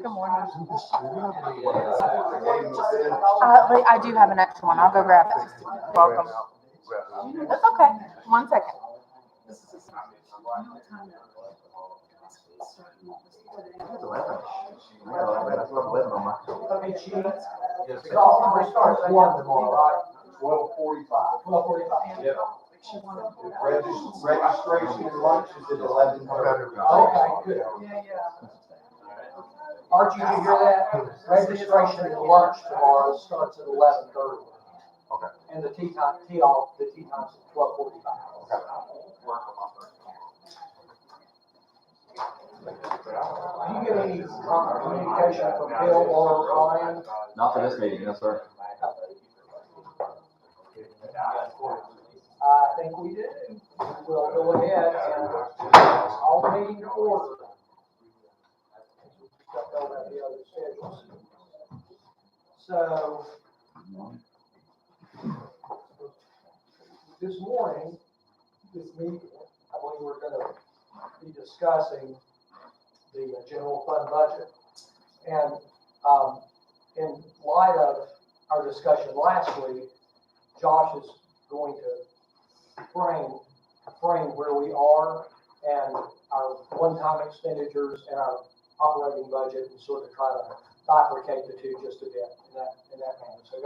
Good morning. I do have an extra one. I'll go grab it. Welcome. That's okay. 1 second. Yep. Registration and lunch is at 11:30. Okay, good. Archie, did you hear that? Registration and lunch tomorrow starts at 11:30. Okay. And the tea time's at 12:45. Do you get any communication from Bill or Ryan? Not for this meeting, yes, sir. I think we do. We'll go ahead and call the meeting to order. Don't know about the other schedules. So, this morning, this meeting, I believe we're going to be discussing the general fund budget. And in light of our discussion last week, Josh is going to frame where we are and our one-time expenditures and our operating budget, and sort of try to bifurcate the two just a bit in that manner. So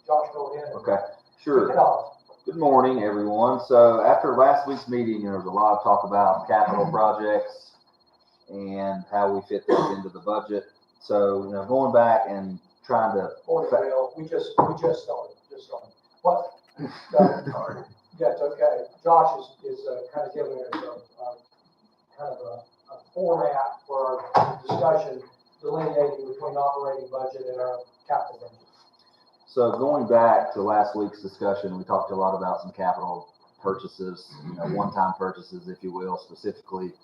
Josh, go ahead. Okay, Kick it sure. off. Good morning, everyone. So after last week's meeting, there was a lot of talk about capital projects and how we fit those into the budget. So, going back and trying to. Morning, Bill. We just started. What? Sorry. That's okay. Josh is kind of giving us a format for our discussion, delineating between operating budget and our capital budget. So going back to last week's discussion, we talked a lot about some capital purchases, one-time purchases, if you will, specifically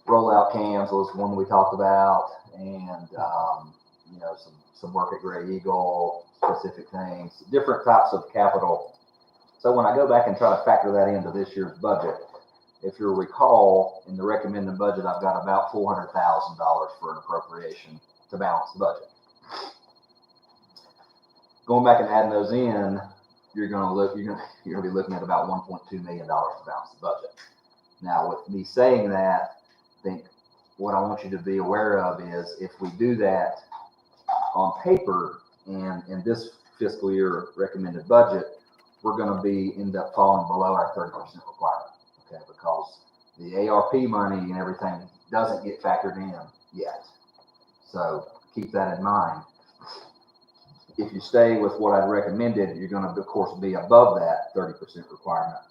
rollout cams was one we talked about, and some work at Gray Eagle, specific things, different types of capital. So when I go back and try to factor that into this year's budget, if you'll recall, in the recommended budget, I've got about $400,000 for an appropriation to balance the budget. Going back and adding those in, you're going to be looking at about $1.2 million to balance the budget. Now, with me saying that, I think what I want you to be aware of is if we do that on paper and in this fiscal year recommended budget, we're going to end up falling below our 30% requirement, okay? Because the ARP money and everything doesn't get factored in yet. So keep that in mind. If you stay with what I'd recommended, you're going to, of course, be above that 30% requirement.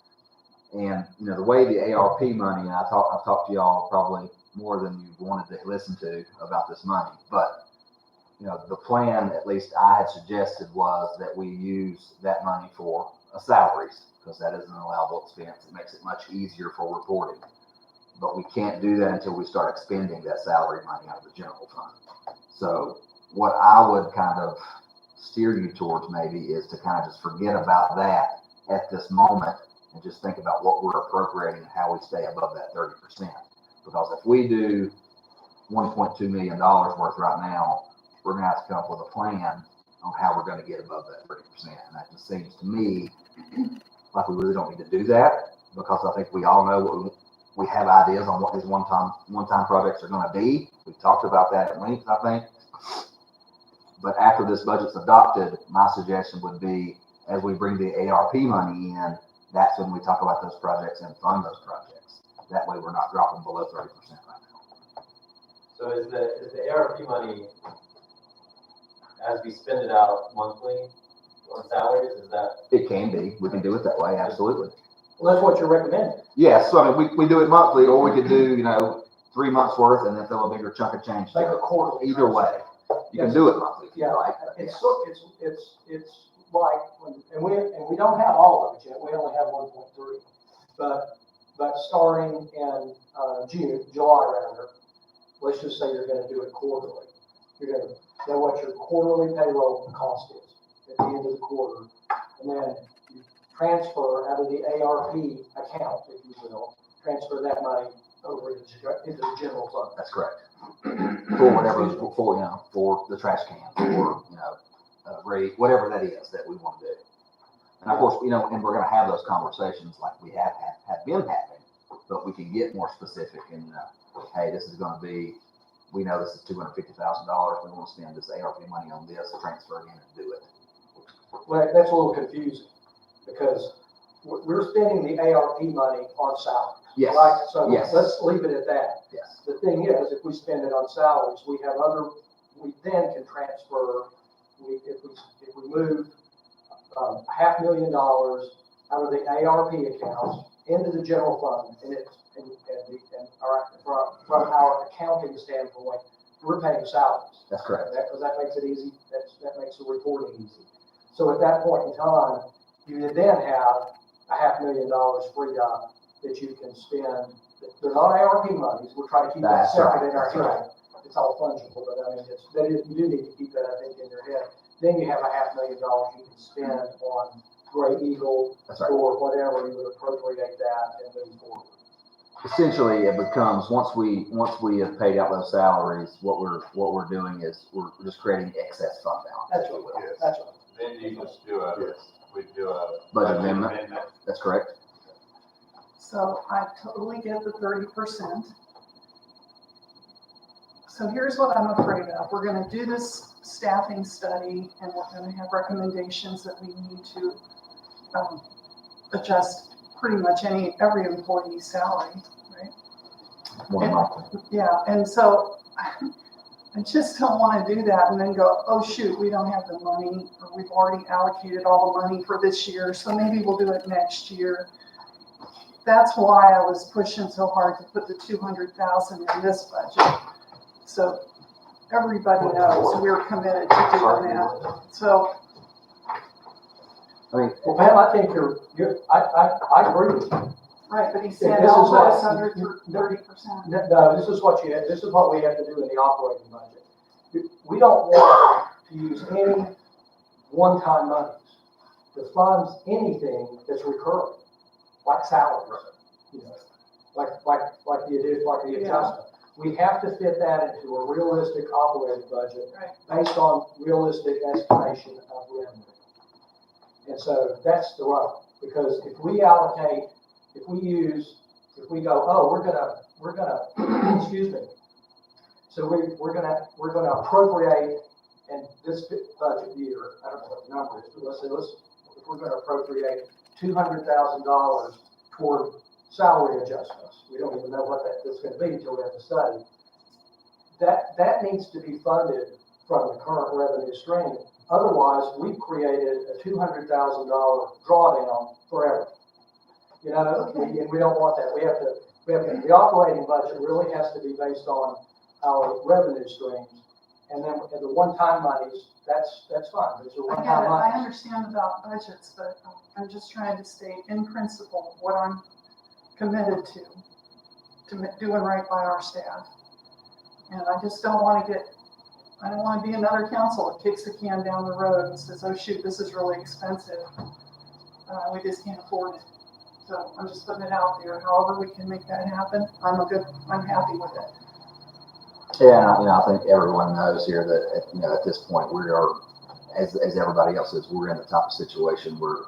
And, the way the ARP money, and I've talked to y'all probably more than you wanted to listen to about this money, but the plan, at least I had suggested, was that we use that money for salaries, because that is an allowable expense. It makes it much easier for reporting. But we can't do that until we start expending that salary money out of the general fund. So what I would kind of steer you towards maybe is to kind of just forget about that at this moment and just think about what we're appropriating and how we stay above that 30%. Because if we do $1.2 million worth right now, we're going to have to come up with a plan on how we're going to get above that 30%. And that just seems to me like we really don't need to do that, because I think we all know we have ideas on what these one-time projects are going to be. We talked about that at length, I think. But after this budget's adopted, my suggestion would be, as we bring the ARP money in, that's when we talk about those projects and fund those projects. That way we're not dropping below 30% right now. So is the ARP money, as we spend it out monthly on salaries, is that? It can be. We can do it that way, absolutely. Well, that's what you're recommending. Yes, so I mean, we do it monthly, or we could do, 3 months worth and then throw a bigger chunk of change. Like a quarterly. Either way, you can do it monthly. Yeah, it's like, and we don't have all of it yet. We only have 1.3, but starting in July rather, let's just say you're going to do it quarterly. You're going to know what your quarterly payroll cost is at the end of the quarter, and then you transfer out of the ARP account, if you will, transfer that money over into the general fund. That's correct. for whatever, for the trash can, or, rate, whatever that is that we want to do. And of course, and we're gonna have those conversations like we have been having, but we can get more specific and, hey, this is gonna be, we know this is $250,000, we wanna spend this ARP money on this, transfer it in and do it. Well, that's a little confusing, because we're spending the ARP money on salaries. Yes. Right? So Yes. let's leave it at that. Yes. The thing is, if we spend it on salaries, we then can transfer, if we move $500,000 out of the ARP accounts into the general fund, from our accounting standpoint, we're paying salaries. That's correct. Because that makes it easy, that makes the reporting easy. So at that point in time, you would then have $500,000 freed up that you can spend. They're not ARP monies, we're trying to keep that That's separate right, in our that's right. head. It's all fungible, but I mean, you do need to keep that, I think, in your head. Then you have $500,000 you can spend on Gray Eagle That's right. or whatever, you would appropriate that and move forward. Essentially, it becomes, once we have paid out those salaries, what we're doing is we're just creating excess fund balance. That's if you will. right, Yes. that's right. Then you just we do a. Budget amendment. That's correct. So I totally get the 30%. So here's what I'm afraid of. We're gonna do this staffing study and we're gonna have recommendations that we need to adjust pretty much every employee's salary, right? More than likely. Yeah, and so I just don't wanna do that and then go, oh shoot, we don't have the money, or we've already allocated all the money for this year, so maybe we'll do it next year. That's why I was pushing so hard to put the 200,000 in this budget. So everybody knows we're committed to doing that. So, I mean, Well, Pam, I think I agree with you. right, but he This said is all what- this under 30%. No, this is what we have to do in the operating budget. We don't want to use any one-time monies to fund anything that's recurring, like salaries, like the adjustment. We have to fit that into a realistic operating budget Right. based on realistic estimation of revenue. And so that's the rub, because if we allocate, if we go, oh, we're gonna, excuse me. So we're gonna appropriate in this budget year, I don't know what the number is, but if we're gonna appropriate $200,000 toward salary adjustments, we don't even know what that's gonna be until we have to study. That needs to be funded from the current revenue stream. Otherwise, we've created a $200,000 drawdown forever. And we don't want that. The operating budget really has to be based on our revenue streams. And then the one-time monies, that's fine. Those are I get one-time it, I monies. understand about budgets, but I'm just trying to state in principle what I'm committed to doing right by our staff. And I just don't want to be another council that kicks the can down the road and says, oh shoot, this is really expensive. We just can't afford it. So I'm just putting it out there. However we can make that happen, I'm happy with it. Yeah, I think everyone knows here that, at this point, we are, as everybody else is, we're in the type of situation where,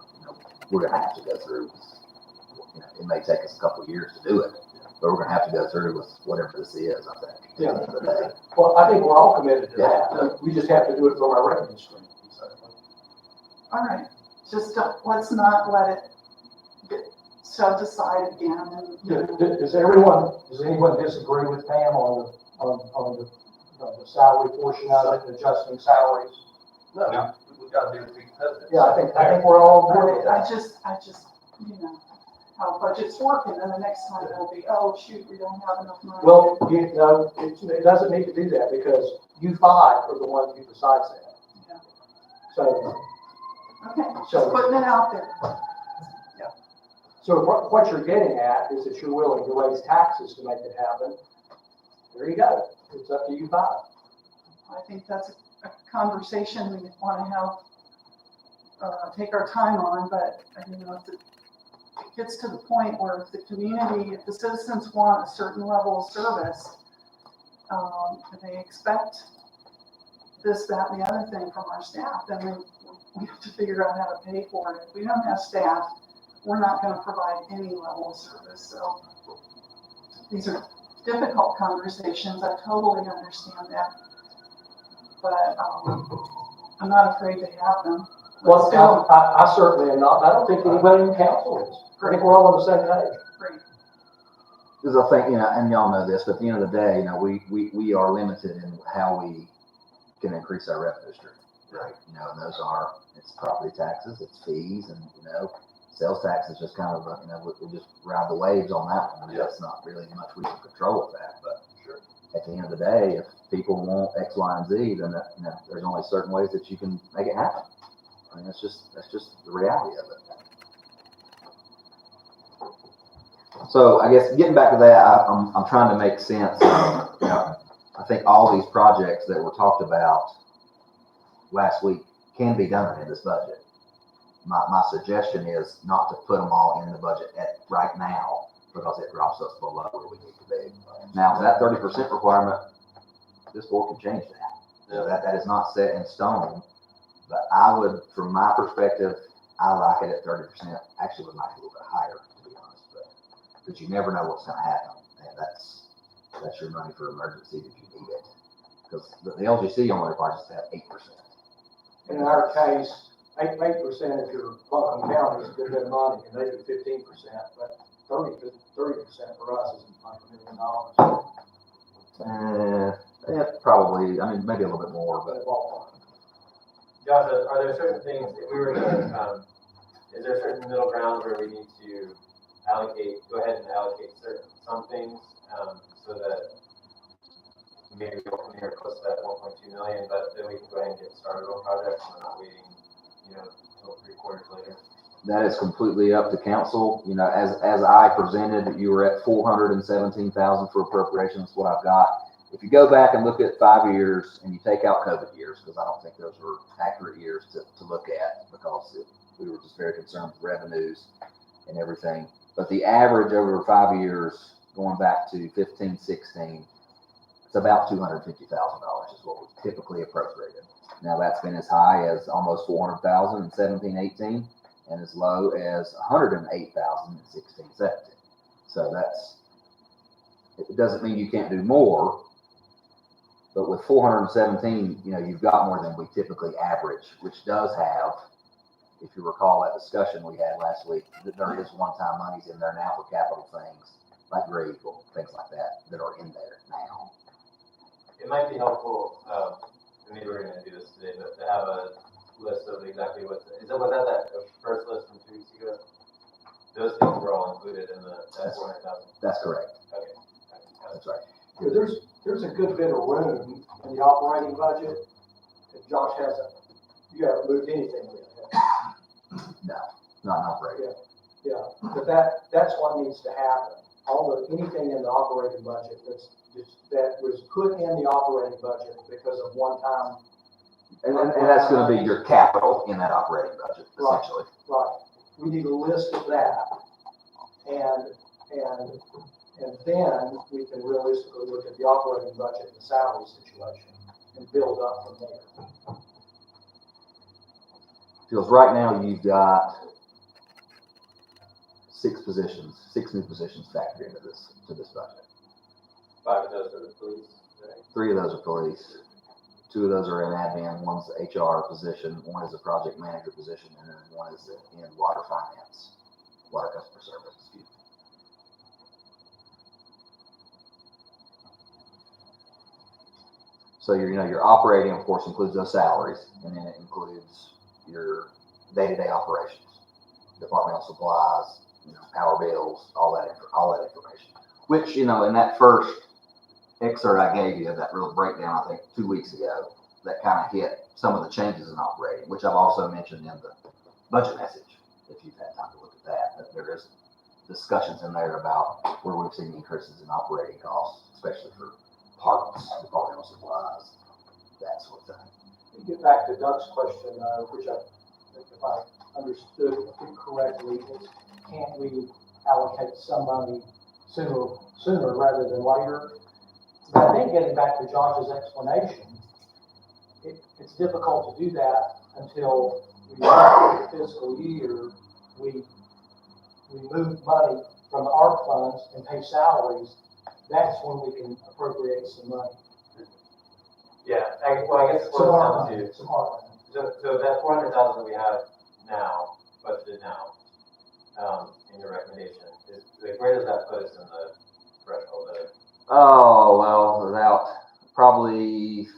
we're gonna have to go through, it may take us a couple of years to do it, but we're gonna have to go through with whatever this is, I think. Yeah. At the end of the day. Well, I think we're all committed to Yeah. that. We just have to do it from our revenue stream. All right, just let's not let it get shoved aside again and, Does anyone disagree with Pam on the salary portion of it, adjusting salaries? No, we gotta do it because. Yeah, I think we're all on board with I that. just, how budgets work, and then the next time it'll be, oh, shoot, we don't have enough money. Well, it doesn't need to do that, because you five are the one who decides that. Yeah. So, Okay, So- just putting it out there. so what you're getting at is that you're willing to raise taxes to make it happen. There you go. It's up to you five. I think that's a conversation we want to have, take our time on, but, if it gets to the point where if the community, if the citizens want a certain level of service, and they expect this, that, and the other thing from our staff, then we have to figure out how to pay for it. If we don't have staff, we're not gonna provide any level of service, so these are difficult conversations, I totally understand that. But, I'm not afraid to have them. Well, Let's do them. I certainly am not, I don't think anybody in council is. I think we're all on the same page. Great. Because I think, and y'all know this, but at the end of the day, we are limited in how we can increase our revenue stream. Right. And those are, it's property taxes, it's fees, and, sales tax is just kind of, we just ride the waves on that one. That's not really much we can control with that, but Sure. At the end of the day, if people want X, Y, and Z, then, there's only certain ways that you can make it happen. I mean, that's just the reality of it. So I guess getting back to that, I'm trying to make sense. I think all these projects that were talked about last week can be done in this budget. My suggestion is not to put them all in the budget right now, because it drops us below where we need to be. Now, that 30% requirement, this board can change that. Yeah. That is not set in stone, but I would, from my perspective, I like it at 30%. Actually, would like it a little bit higher, to be honest, but you never know what's going to happen, and that's your money for emergency if you need it. Because the LGC only requires us to have 8%. In our case, 8% if you're Buncombe County is a good bit of money, and they do 15%, but 30% for us isn't like $1 million. Yeah, probably. I mean, maybe a little bit more, but Josh, are there certain things, if we were to, is there a certain middle ground where we need to go ahead and allocate some things, so that maybe we don't come here close to that 1.2 million, but then we can go ahead and get started on projects and we're not waiting, until 3 quarters later? that is completely up to council. As I presented, you were at 417,000 for appropriations, what I've got. If you go back and look at 5 years and you take out COVID years, because I don't think those were accurate years to look at, because we were just very concerned with revenues and everything. But the average over 5 years, going back to 15, 16, it's about $250,000 is what we typically appropriated. Now that's been as high as almost 400,000 in 17, 18, and as low as 108,000 in 16, 17. So it doesn't mean you can't do more, but with 417, you've got more than we typically average, which does have, if you recall that discussion we had last week, that there is one-time monies in there now for capital things, like grade equal, things like that are in there now. It might be helpful, and maybe we're gonna do this today, but to have a list of exactly was that first list from 2 weeks ago? Those things were all included in that 400,000? That's correct. Okay. That's right. There's a good bit of room in the operating budget that Josh you haven't moved anything with it. No, not operating. Yeah, but that's what needs to happen. Anything in the operating budget that was put in the operating budget because of one-time. And that's going to be your capital in that operating budget, essentially. Right. We need a list of that, and then we can realistically look at the operating budget and the salary situation and build up from there. Because right now you've got 6 new positions factored into this budget. 5 of those are the police, right? 3 of those are police. 2 of those are in admin. One's the HR position. One is a project manager position, and then one is in water finance, water customer service. Excuse me. So your operating, of course, includes those salaries, and then it includes your day-to-day operations, departmental supplies, power bills, all that information. Which in that first excerpt I gave you, that real breakdown, I think 2 weeks ago, that kind of hit some of the changes in operating, which I've also mentioned in the budget message, if you've had time to look at that there is discussions in there about where we've seen increases in operating costs, especially for parts, departmental supplies, that sort of thing. To get back to Doug's question, which I think if I understood it correctly, is can't we allocate some money sooner rather than later? But I think getting back to Josh's explanation, it's difficult to do that until we start the fiscal year, we move money from the ARP funds and pay salaries. That's when we can appropriate some money. Yeah, well, I guess it Some boils ARP down money, to, some ARP money. so that 400,000 we have now, budgeted now, in your recommendation, is, like, where does that put us in the threshold of? Oh, well, without probably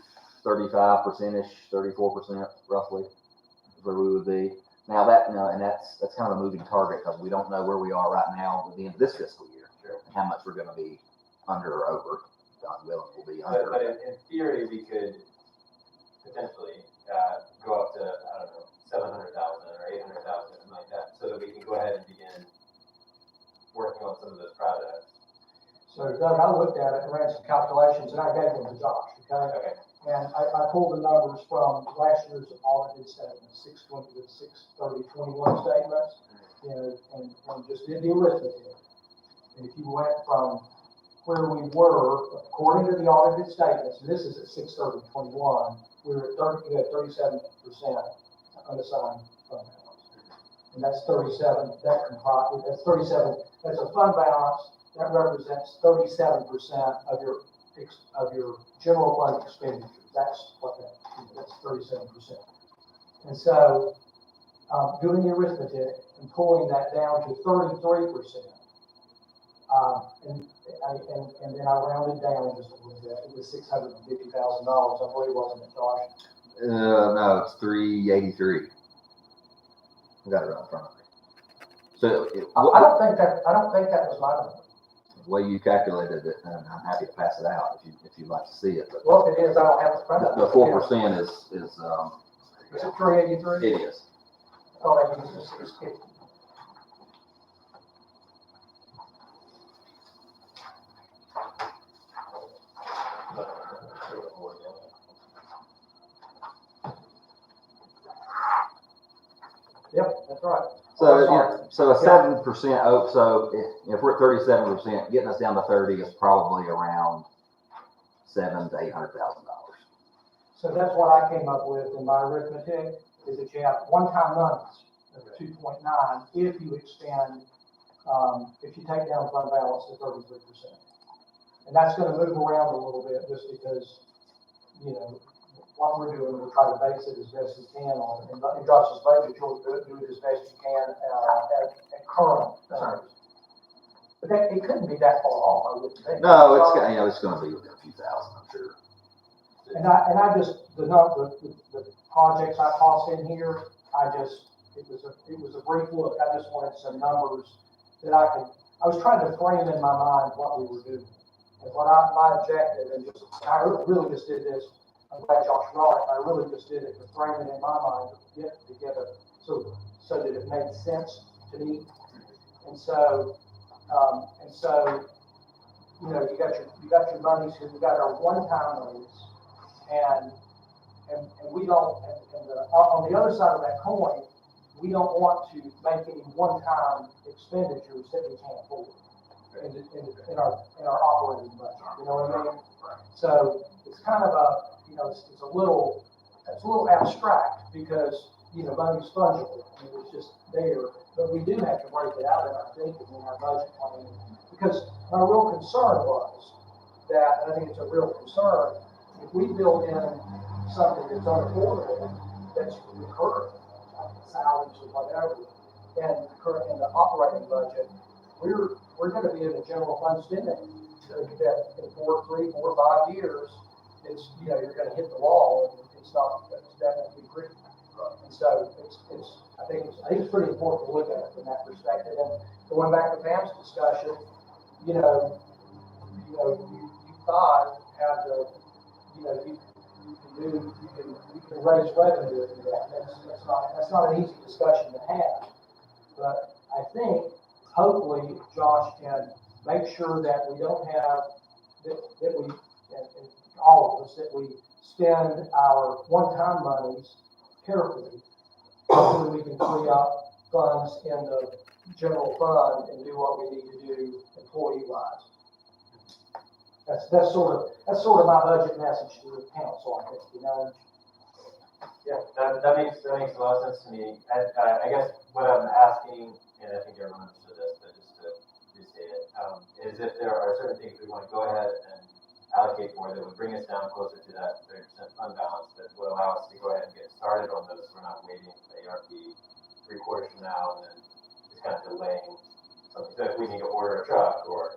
35%-ish, 34% roughly is where we would be. Now that, and that's kind of a moving target because we don't know where we are right now at the end of this fiscal year. Sure. And how much we're gonna be under or over. God willing, we'll be But under. in theory, we could potentially, go up to, I don't know, 700,000 or 800,000, something like that, so that we can go ahead and begin working on some of those projects. So Doug, I looked at it and ran some calculations and I gave them to Josh, okay? Okay. And I pulled the numbers from last year's audited statements, 6/20 to 6/30/21 statements, you know, and just did the arithmetic. And if you went from where we were, according to the audited statements, and this is at 6/30/21, we were at 37% unassigned fund balance. And that's 37, that's 37, that's a fund balance that represents 37% of your general fund expenditure. That's what that's 37%. And so, doing the arithmetic and pulling that down to 33%, and then I rounded down just a little bit. It was $650,000, I believe, wasn't it, Josh? No, it's 383. I got it right in front of me. So I don't think that was my number. the way you calculated it, and I'm happy to pass it out if you'd like to see it. But Well, if it is, I don't have it in front of me. the 4% is Is it 383? it is. I thought I used the 650. Yep, that's right. So, sorry. so a 7%, so if we're at 37%, getting us down to 30 is probably around $700,000 to $800,000. So that's what I came up with in my arithmetic, is that you have one-time monies of 2.9 if you expand, if you take down fund balance to 33%. And that's gonna move around a little bit just because, you know, what we're doing, we're trying to base it as best we can on, and Josh's budget, you'll do it as best you can, at current terms. But that, it couldn't be that far off, I wouldn't think. No, it's going to be within a few thousand, I'm sure. And I just, the projects I tossed in here, it was a brief look. I just wanted some numbers that I was trying to frame in my mind what we were doing. And my objective, and just, I really just did this, I'm glad Josh brought it, I really just did it to frame it in my mind, to get it together, so that it made sense to me. And so, you know, you got your monies here, you got our one-time monies, and we don't, on the other side of that coin, we don't want to make any one-time expenditures that we can't afford in our operating budget. You know what I mean? So it's kind of a, you know, it's a little abstract because, you know, money's fungible. I mean, it's just there, but we do have to break it out in our thinking, in our budget planning, because my real concern was that, and I think it's a real concern, if we build in something that's unaffordable, that's recurring, like salaries or whatever, and in the operating budget, we're going to be in the general fund spending. So that in 4, 3, 4, 5 years, it's, you know, you're going to hit the wall, and it's definitely great. And so I think it's pretty important to look at it from that perspective. And going back to Pam's discussion, you thought have the, you know, you can raise revenue and do that. That's not an easy discussion to have. But I think hopefully Josh can make sure that we don't have that we and all of us that we spend our one-time monies carefully so that we can free up funds in the general fund and do what we need to do employee-wise. That's sort of my budget message to the council, I think, you know. Yeah, that makes a lot of sense to me. I guess what I'm asking, and I think everyone understood this, but just to restate it, is if there are certain things we want to go ahead and allocate for that would bring us down closer to that 30% fund balance that would allow us to go ahead and get started on those. We're not waiting for the ARP 3 quarters from now and then just kind of delaying something. So if we need to order a truck or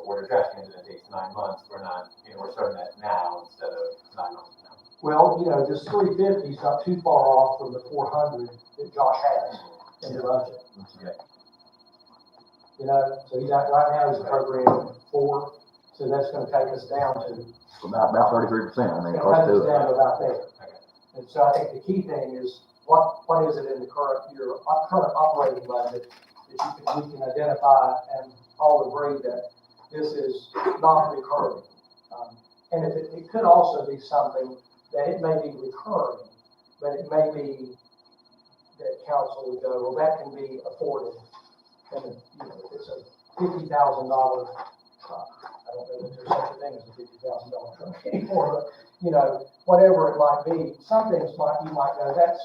order trash cans and it takes 9 months, we're not, we're starting that now instead of 9 months from now. Well, this 350 is not too far off from the 400 that Josh has in the budget. Okay. So he's at, right now he's appropriating 4, so that's gonna take us down to, About 33%, I mean, it's close gonna take us to down it. to about there. Okay. And so I think the key thing is, what is it in the current operating budget that we can identify and all agree that this is not recurring. And if it could also be something that it may be recurring, but it may be that council would go, well, that can be afforded. And if it's a $50,000 truck, I don't know that there's such a thing as a $50,000 truck anymore, but whatever it might be, some things you might go, that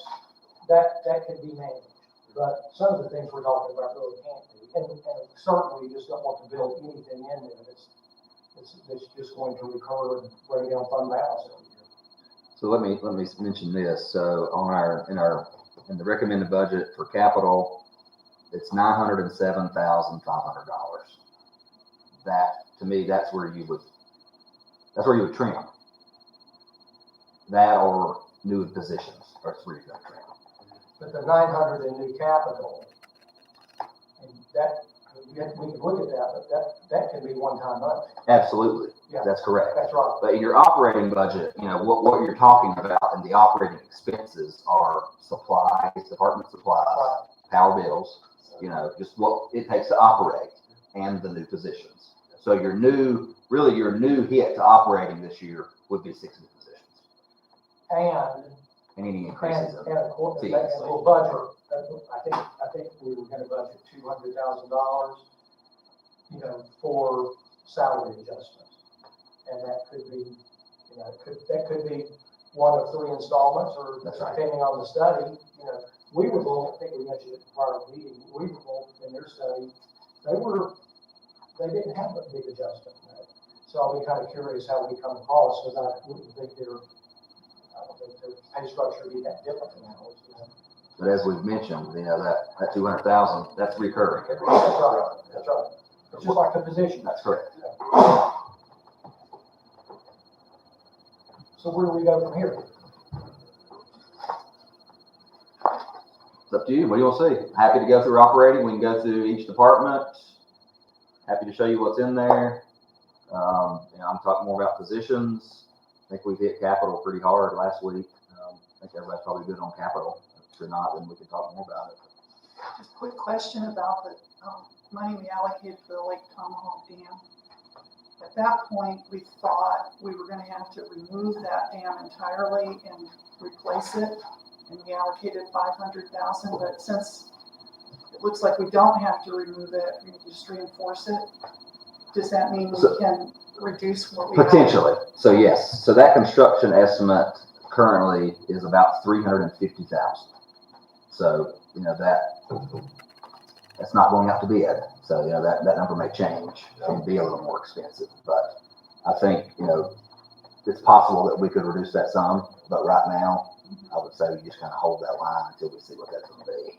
can be managed. But some of the things we're talking about really can't be. And certainly you just don't want to build anything in there that's just going to recur and bring down fund balance every year. So let me mention this. So in the recommended budget for capital, it's $907,500. That, to me, that's where you would trim. That or new positions, that's where you're gonna trim. But the 900 in new capital, and that, we can look at that, but that can be one-time money. Absolutely, Yeah. that's correct. That's right. But in your operating budget, what you're talking about in the operating expenses are supplies, department supplies, Right. power bills, just what it takes to operate and the new positions. So your new hit to operating this year would be 6 new positions. And Any increases of of course, fees. and we'll budget, I think we were gonna budget $200,000, for salary adjustments. And that could be, that could be one of 3 installments, or That's right. depending on the study, we were going, I think we mentioned it in the prior meeting, we were going in their study, they didn't have a big adjustment in that. So I'll be kind of curious how we come across, because I don't think their pay structure would be that different than ours. But as we've mentioned, that 200,000, that's recurring. That's right, that's right. It's just like the position. That's correct. So where do we go from here? It's up to you. What do you want to see? Happy to go through operating. We can go through each department. Happy to show you what's in there. I'm talking more about positions. I think we've hit capital pretty hard last week. I think everybody's probably good on capital. If you're not, then we can talk more about it. Just a quick question about the money we allocated for the Lake Tomahawk Dam. At that point, we thought we were going to have to remove that dam entirely and replace it, and we allocated $500,000. But since it looks like we don't have to remove it, we can just reinforce it. Does that mean we can reduce what we Potentially. So yes. So that construction estimate currently is about $350,000. So that's not going out to bid. So that number may change and be a little more expensive. But I think it's possible that we could reduce that some. But right now, I would say we just kind of hold that line until we see what that's going to be.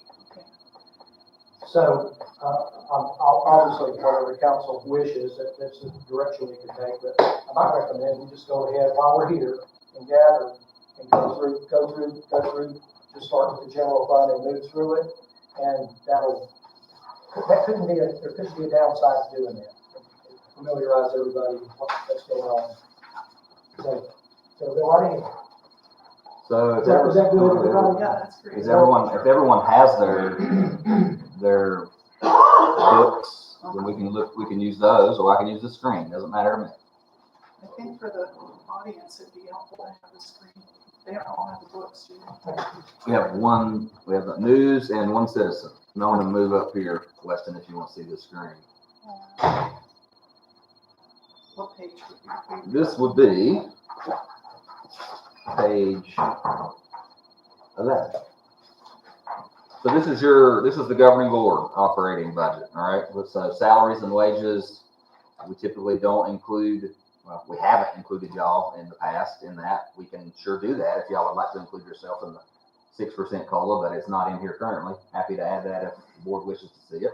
So, I'll obviously, whatever council wishes, that's the direction we can take, but I might recommend we just go ahead while we're here and gather and go through, just start with the general fund and move through it, and there couldn't be a downside to doing that. Familiarize everybody with what's going on. So they're already, So is that good, everybody? Yeah, that's great. if everyone has their books, then we can use those, or I can use the screen. Doesn't matter to me. I think for the audience, it'd be helpful to have the screen. They don't all have the books, do they? We have the news and one citizen. No one to move up here, Weston, if you want to see the screen. What page would you be? This would be page 11. So this is the governing board operating budget, all right? With salaries and wages, we typically don't include, well, we haven't included y'all in the past in that. We can sure do that if y'all would like to include yourself in the 6% COLA, but it's not in here currently. Happy to add that if the board wishes to see it.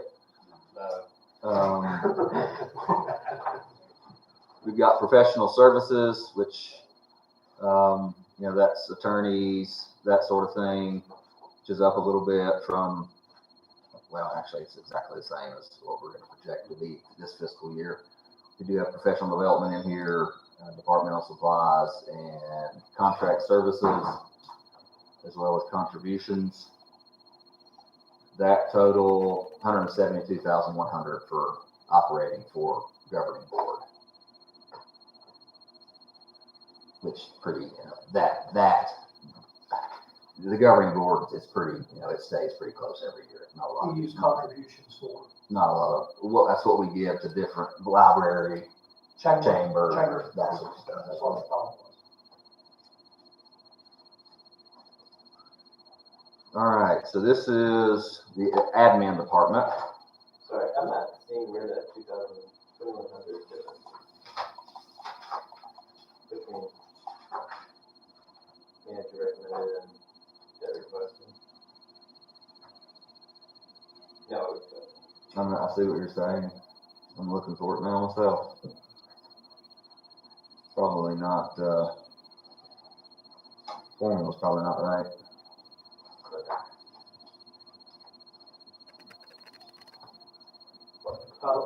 We've got professional services, which, that's attorneys, that sort of thing, which is up a little bit from, well, actually, it's exactly the same as what we're going to project to be this fiscal year. We do have professional development in here, departmental supplies, and contract services, as well as contributions. That total $172,100 for operating for governing board, which pretty the governing board is pretty, it stays pretty close every year. Not a lot. We use contributions for Not a lot of, well, that's what we give to different library, chamber, that sort of stuff. That's what the problem was. All right, so this is the admin department. Sorry, I'm not seeing where that 2,100 is different. Between manager recommended and debt requested. No, I see what you're saying. I'm looking for it now myself. Probably not, formula's probably not right.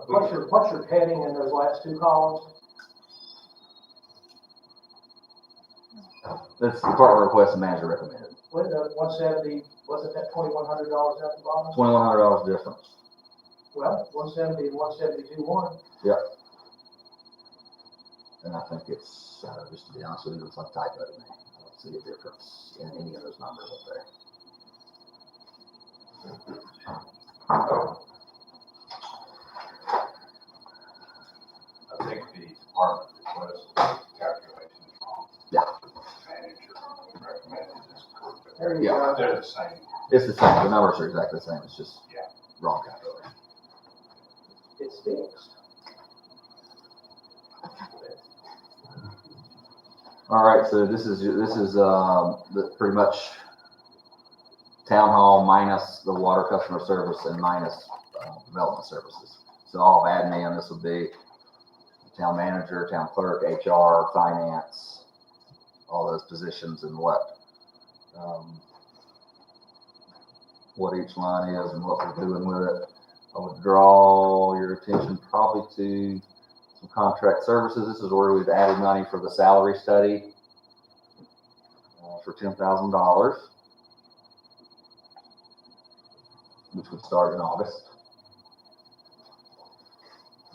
What's your heading in those last two columns? That's department request and manager recommended. With the 170, wasn't that $2,100 at the bottom? $2,100 difference. Well, 170 and 172.1. And I think it's, just to be honest with you, it's like typo to me. I don't see a difference in any of those numbers up there. I think the department request calculation is wrong. Yeah. Manager recommended is correct. There you go. They're the same. It's the same. The numbers are exactly the same. It's just wrong calculation. It's fixed. All right, so this is pretty much town hall minus the water customer service and minus development services. So all of admin, this would be town manager, town clerk, HR, finance, all those positions and what each line is and what we're doing with it. I would draw your attention probably to some contract services. This is where we've added money for the salary study for $10,000, which would start in August.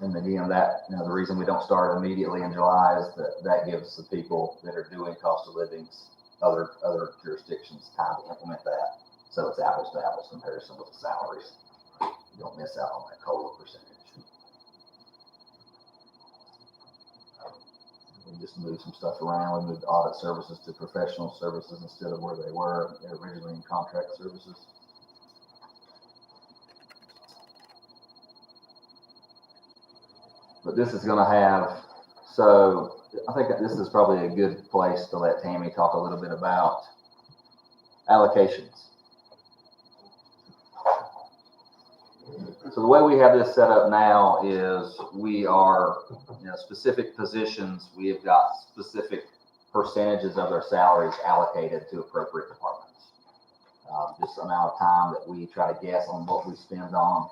And again, the reason we don't start immediately in July is that gives the people that are doing cost of livings, other jurisdictions, time to implement that. So it's apples to apples comparison with the salaries. You don't miss out on that COLA percentage. We just moved some stuff around. We moved audit services to professional services instead of where they were originally in contract services. But this is going to have, so I think that this is probably a good place to let Tammy talk a little bit about allocations. So the way we have this set up now is we are, specific positions, we have got specific percentages of their salaries allocated to appropriate departments. Just the amount of time that we try to guess on what we spend on,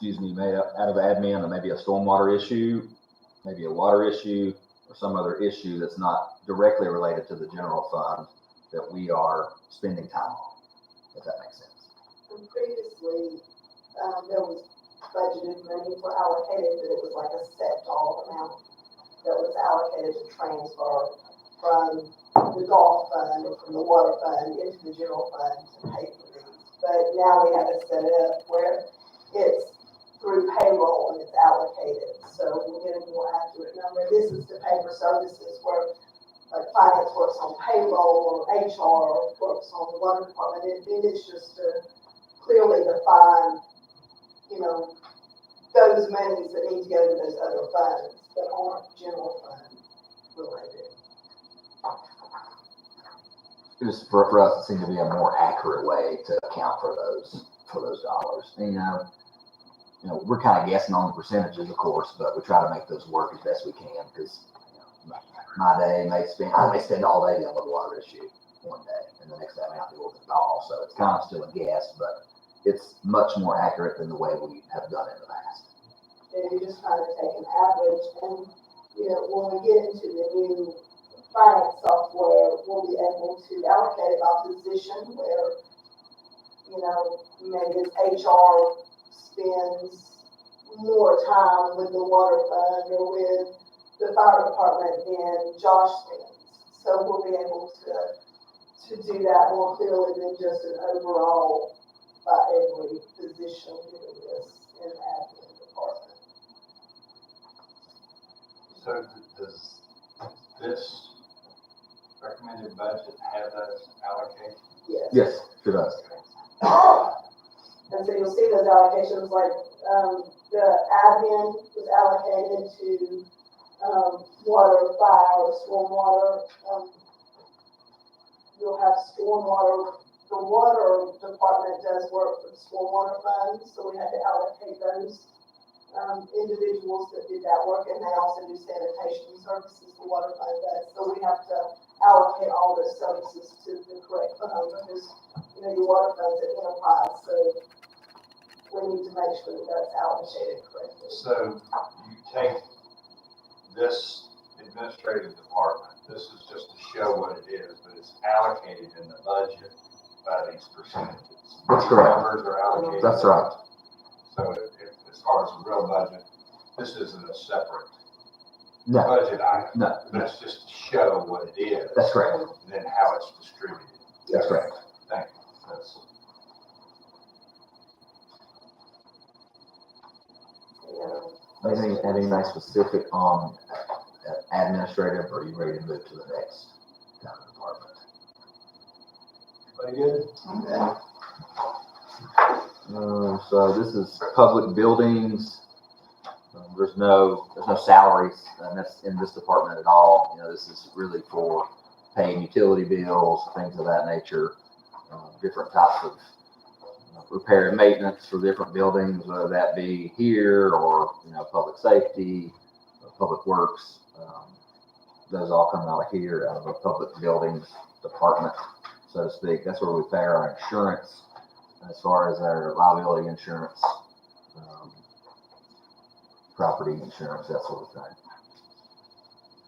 made up out of admin, or maybe a stormwater issue, maybe a water issue, or some other issue that's not directly related to the general fund that we are spending time on, if that makes sense. And previously, there was budgeted money for allocated, but it was like a set dollar amount that was allocated to transfer from the golf fund or from the water fund into the general fund to pay for these. But now we have it set up where it's through payroll and it's allocated. So we'll get a more accurate number. This is to pay for services where like finance works on payroll or HR works on the water department. It is just to clearly define, you know, those monies that need to go to those other funds that aren't general fund related. Just for us, it seemed to be a more accurate way to account for those dollars. And, you know, we're kind of guessing on the percentages, of course, but we try to make those work as best we can because, you know, my day I may spend all day dealing with a water issue one day, and the next day I may not deal with it at all. So it's kind of still a guess, but it's much more accurate than the way we have done it in the past. And you're just trying to take an average, and, you know, when we get into the new finance software, we'll be able to allocate by position where, you know, maybe HR spends more time with the water fund or with the fire department than Josh spends. So we'll be able to do that more clearly than just an overall by every position doing this in the admin department. So does this recommended budget have those allocations? Yes. Yes, it does. And so you'll see those allocations, like, the admin was allocated to, water, fire, stormwater. You'll have stormwater, the water department does work with stormwater funds, so we had to allocate those, individuals that did that work, and they also do sanitation services, the water fund does. So we have to allocate all those services to the correct fund, because, you know, your water fund's at enterprise, so we need to make sure that that's allocated correctly. So you take this administrative department, this is just to show what it is, but it's allocated in the budget by these percentages. That's correct. Numbers are allocated. That's right. So as far as the real budget, this isn't a separate No, budget item. no, But it's just to show what it is. that's correct. And then how it's distributed. That's correct. Thank you. That's, Anything specific on administrative, or are you ready to move to the next kind of department? Very good. So this is public buildings. There's no salaries, and that's in this department at all. You know, this is really for paying utility bills, things of that nature, different types of repair and maintenance for different buildings, whether that be here or, you know, public safety, public works. Those all come out of here, out of the public buildings department, so to speak. That's where we pay our insurance, as far as our liability insurance, property insurance, that sort of thing.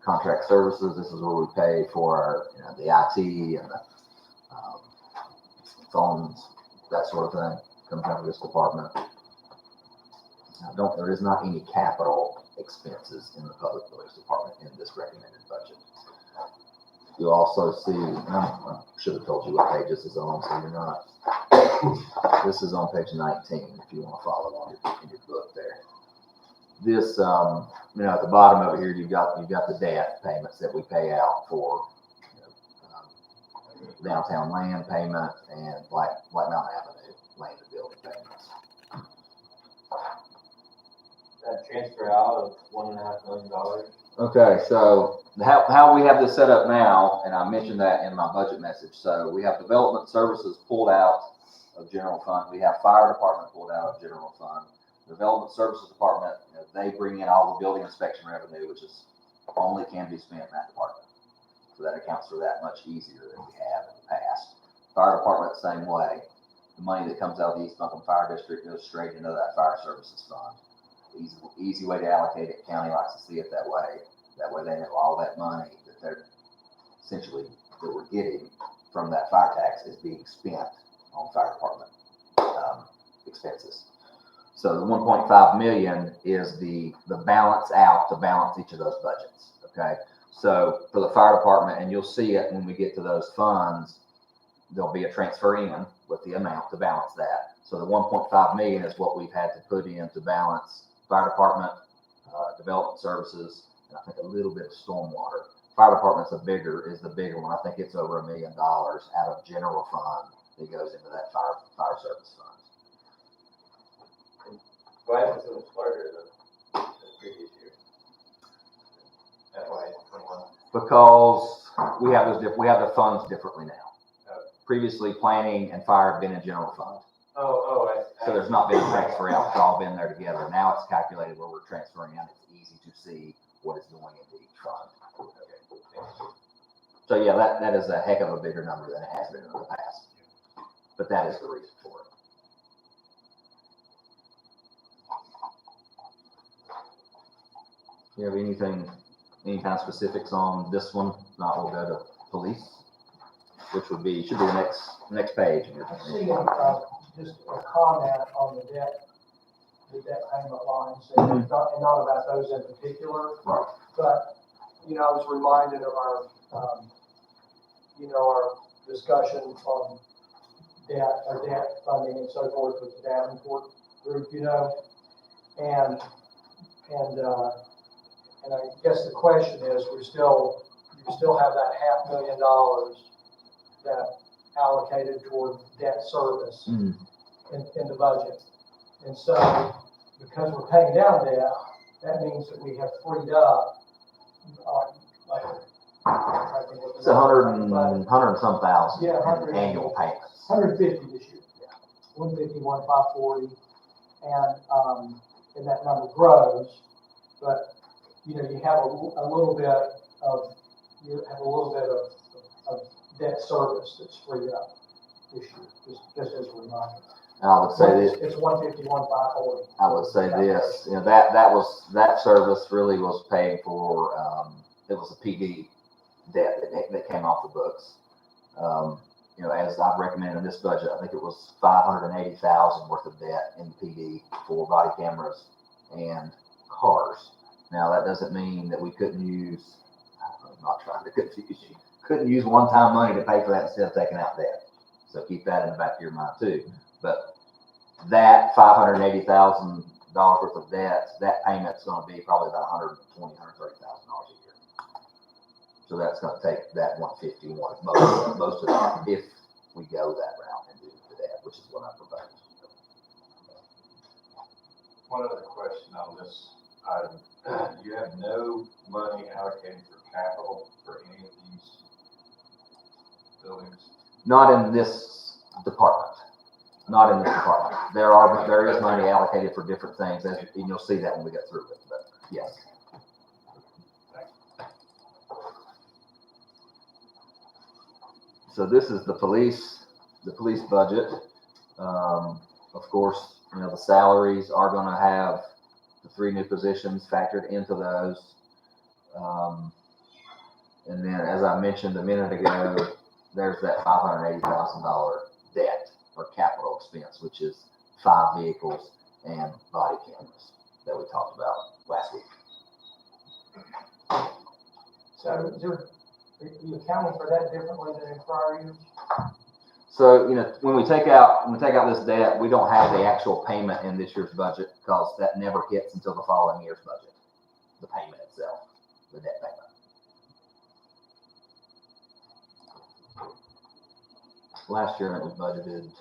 Contract services, this is where we pay for our, you know, the IT and the phones, that sort of thing, comes out of this department. Now, there is not any capital expenses in the public buildings department in this recommended budget. You also see, I should have told you what page this is on, so you're not. This is on page 19, if you want to follow along in your book there. This, you know, at the bottom over here, you've got the debt payments that we pay out for, you know, downtown land payment and Black Mountain Avenue land and building payments. That transfer out of $1.5 million. Okay, so how we have this set up now, and I mentioned that in my budget message. So we have development services pulled out of general fund. We have fire department pulled out of general fund. Development services department, you know, they bring in all the building inspection revenue, which is only can be spent in that department. So that accounts for that much easier than we have in the past. Fire department, same way. The money that comes out of the East Buncombe Fire District goes straight into that fire services fund. Easy way to allocate it. County likes to see it that way. That way they know all that money that they're essentially that we're getting from that fire tax is being spent on fire department expenses. So the 1.5 million is the balance out to balance each of those budgets. Okay. So for the fire department, and you'll see it when we get to those funds, there'll be a transfer in with the amount to balance that. So the 1.5 million is what we've had to put in to balance fire department, development services, and I think a little bit of stormwater. Fire department's the bigger one. I think it's over $1 million out of general fund that goes into that fire service fund. Why is it so much larger than the previous year? FY21. Because we have the funds differently now. Oh. Previously, planning and fire have been in general fund. I So there's not been a transfer out, it's all been there together. Now it's calculated where we're transferring out. It's easy to see what is going into each fund. So yeah, that is a heck of a bigger number than it has been in the past. But that is the reason for it. You have any kind of specifics on this one? If not, we'll go to police, which should be the next page. See, just a comment on the debt payment lines, and not about those in particular. Right. But, I was reminded of our discussion on our debt funding and so forth with the Davenport group, and I guess the question is, you still have that $500,000 that allocated toward debt service in the budget. And so, because we're paying down debt, that means that we have freed up, It's 100 and some thousand annual payments. 150 this year. 150, 540, and that number grows, but you have a little bit of debt service that's freed up this year, just as a reminder. I would say this. It's 150, 540. I would say this. That service really was paying for. It was a PD debt that came off the books. As I've recommended in this budget, I think it was $580,000 worth of debt in PD for body cameras and cars. Now that doesn't mean that we couldn't use. I'm not trying to confuse you. Couldn't use one-time money to pay for that instead of taking out debt. So keep that in the back of your mind too. But that $580,000 worth of debt, that payment's going to be probably about $120,000, $130,000 a year. So that's going to take that 150, most of that, if we go that route and do the debt, which is what I propose. One other question on this item. You have no money allocated for capital for any of these buildings? Not in this department. There is money allocated for different things, and you'll see that when we get through it. But yes. So this is the police budget. Of course, the salaries are going to have the 3 new positions factored into those. And then, as I mentioned a minute ago, there's that $580,000 debt or capital expense, which is 5 vehicles and body cameras that we talked about last week. So, are you accounting for that differently than in prior years? So, when we take out this debt, we don't have the actual payment in this year's budget because that never hits until the following year's budget. The payment itself, the debt payment. Last year, we budgeted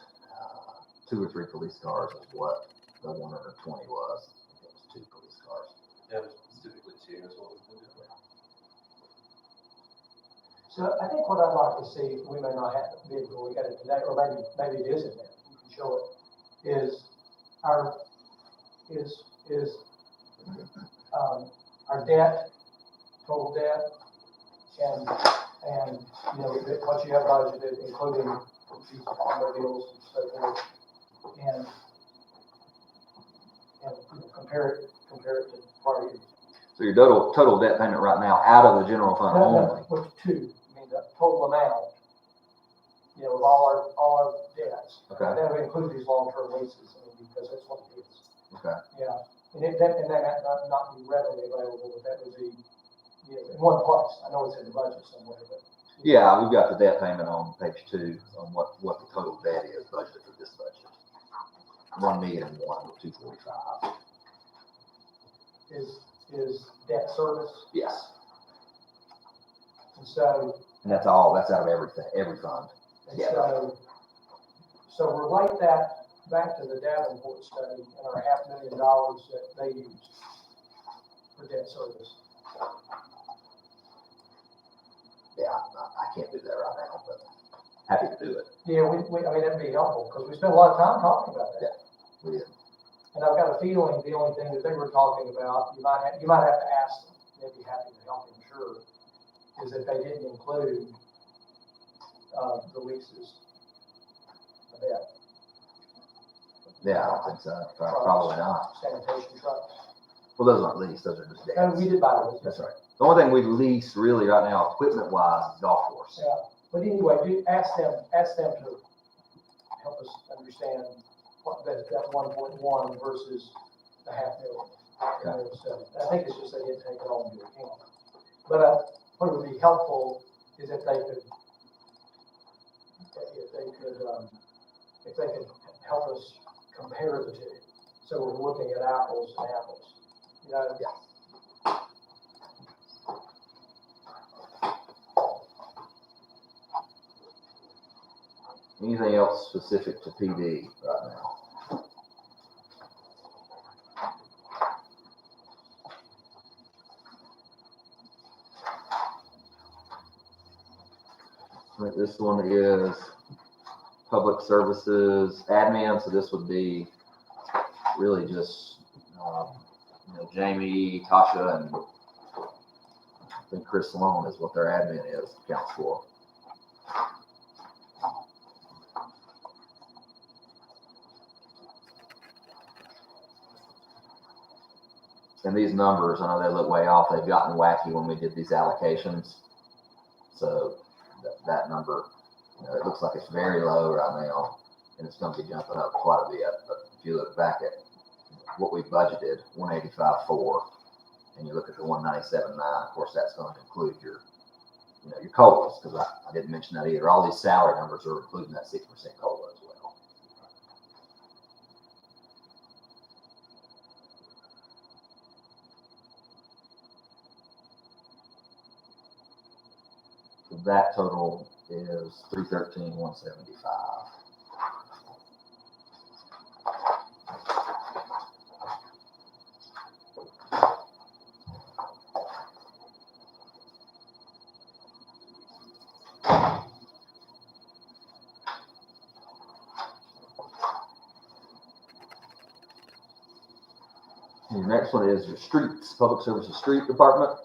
2 or 3 police cars is what the 120 was. I think it was 2 police cars. Yeah, it's typically 2 is what we've been doing. So I think what I'd like to see, we may not have the vehicle, we got it today, or maybe it isn't there, you can show it, is our debt, total debt, and what you have budgeted, including these automobiles and so forth, and compare it to prior years. So your total debt payment right now out of the general fund only. What's 2? The total amount, of all our debts. Okay. That would include these long-term leases, because that's what it is. Okay. Yeah, and that might not be readily available, but that would be, in one place. I know it's in the budget somewhere, but. Yeah, we've got the debt payment on page 2 on what the total debt is budgeted for this budget. 1,001,245. is debt service. Yes, And so, and that's all. That's out of every fund. and Yeah. so relate that back to the Davenport study and our $500,000 that they used for debt service. Yeah, I can't do that right now, but happy to do it. Yeah, I mean, that'd be helpful, because we spent a lot of time talking about that. We did. And I've got a feeling the only thing that they were talking about, you might have to ask them, they'd be happy to help, I'm sure, is that they didn't include, the leases. I bet. Yeah, I don't think so. Probably not. Sanitation trucks. Well, those aren't leased. Those are just And debts. we did buy those. That's right. The only thing we lease really right now, equipment-wise, is golf course. Yeah, but anyway, ask them to help us understand what that 1.1 versus the $500,000. So I think it's just they didn't take it all into account. But what would be helpful is if they could help us compare the two. So we're looking at apples and apples. You know? Yeah. Anything else specific to PD right now? Right, this one is public services admin, so this would be really just, Jamie, Tasha, and I think Chris Sloan is what their admin is, accounts for. And these numbers, I know they look way off. They've gotten wacky when we did these allocations. So that number, it looks like it's very low right now, and it's going to be jumping up quite a bit. But if you look back at what we budgeted, 185.4, and you look at the 197.9, of course, that's going to include your COLAs, because I didn't mention that either. All these salary numbers are including that 6% COLA as well. So that total is 313,175. Your next one is your streets, public services street department.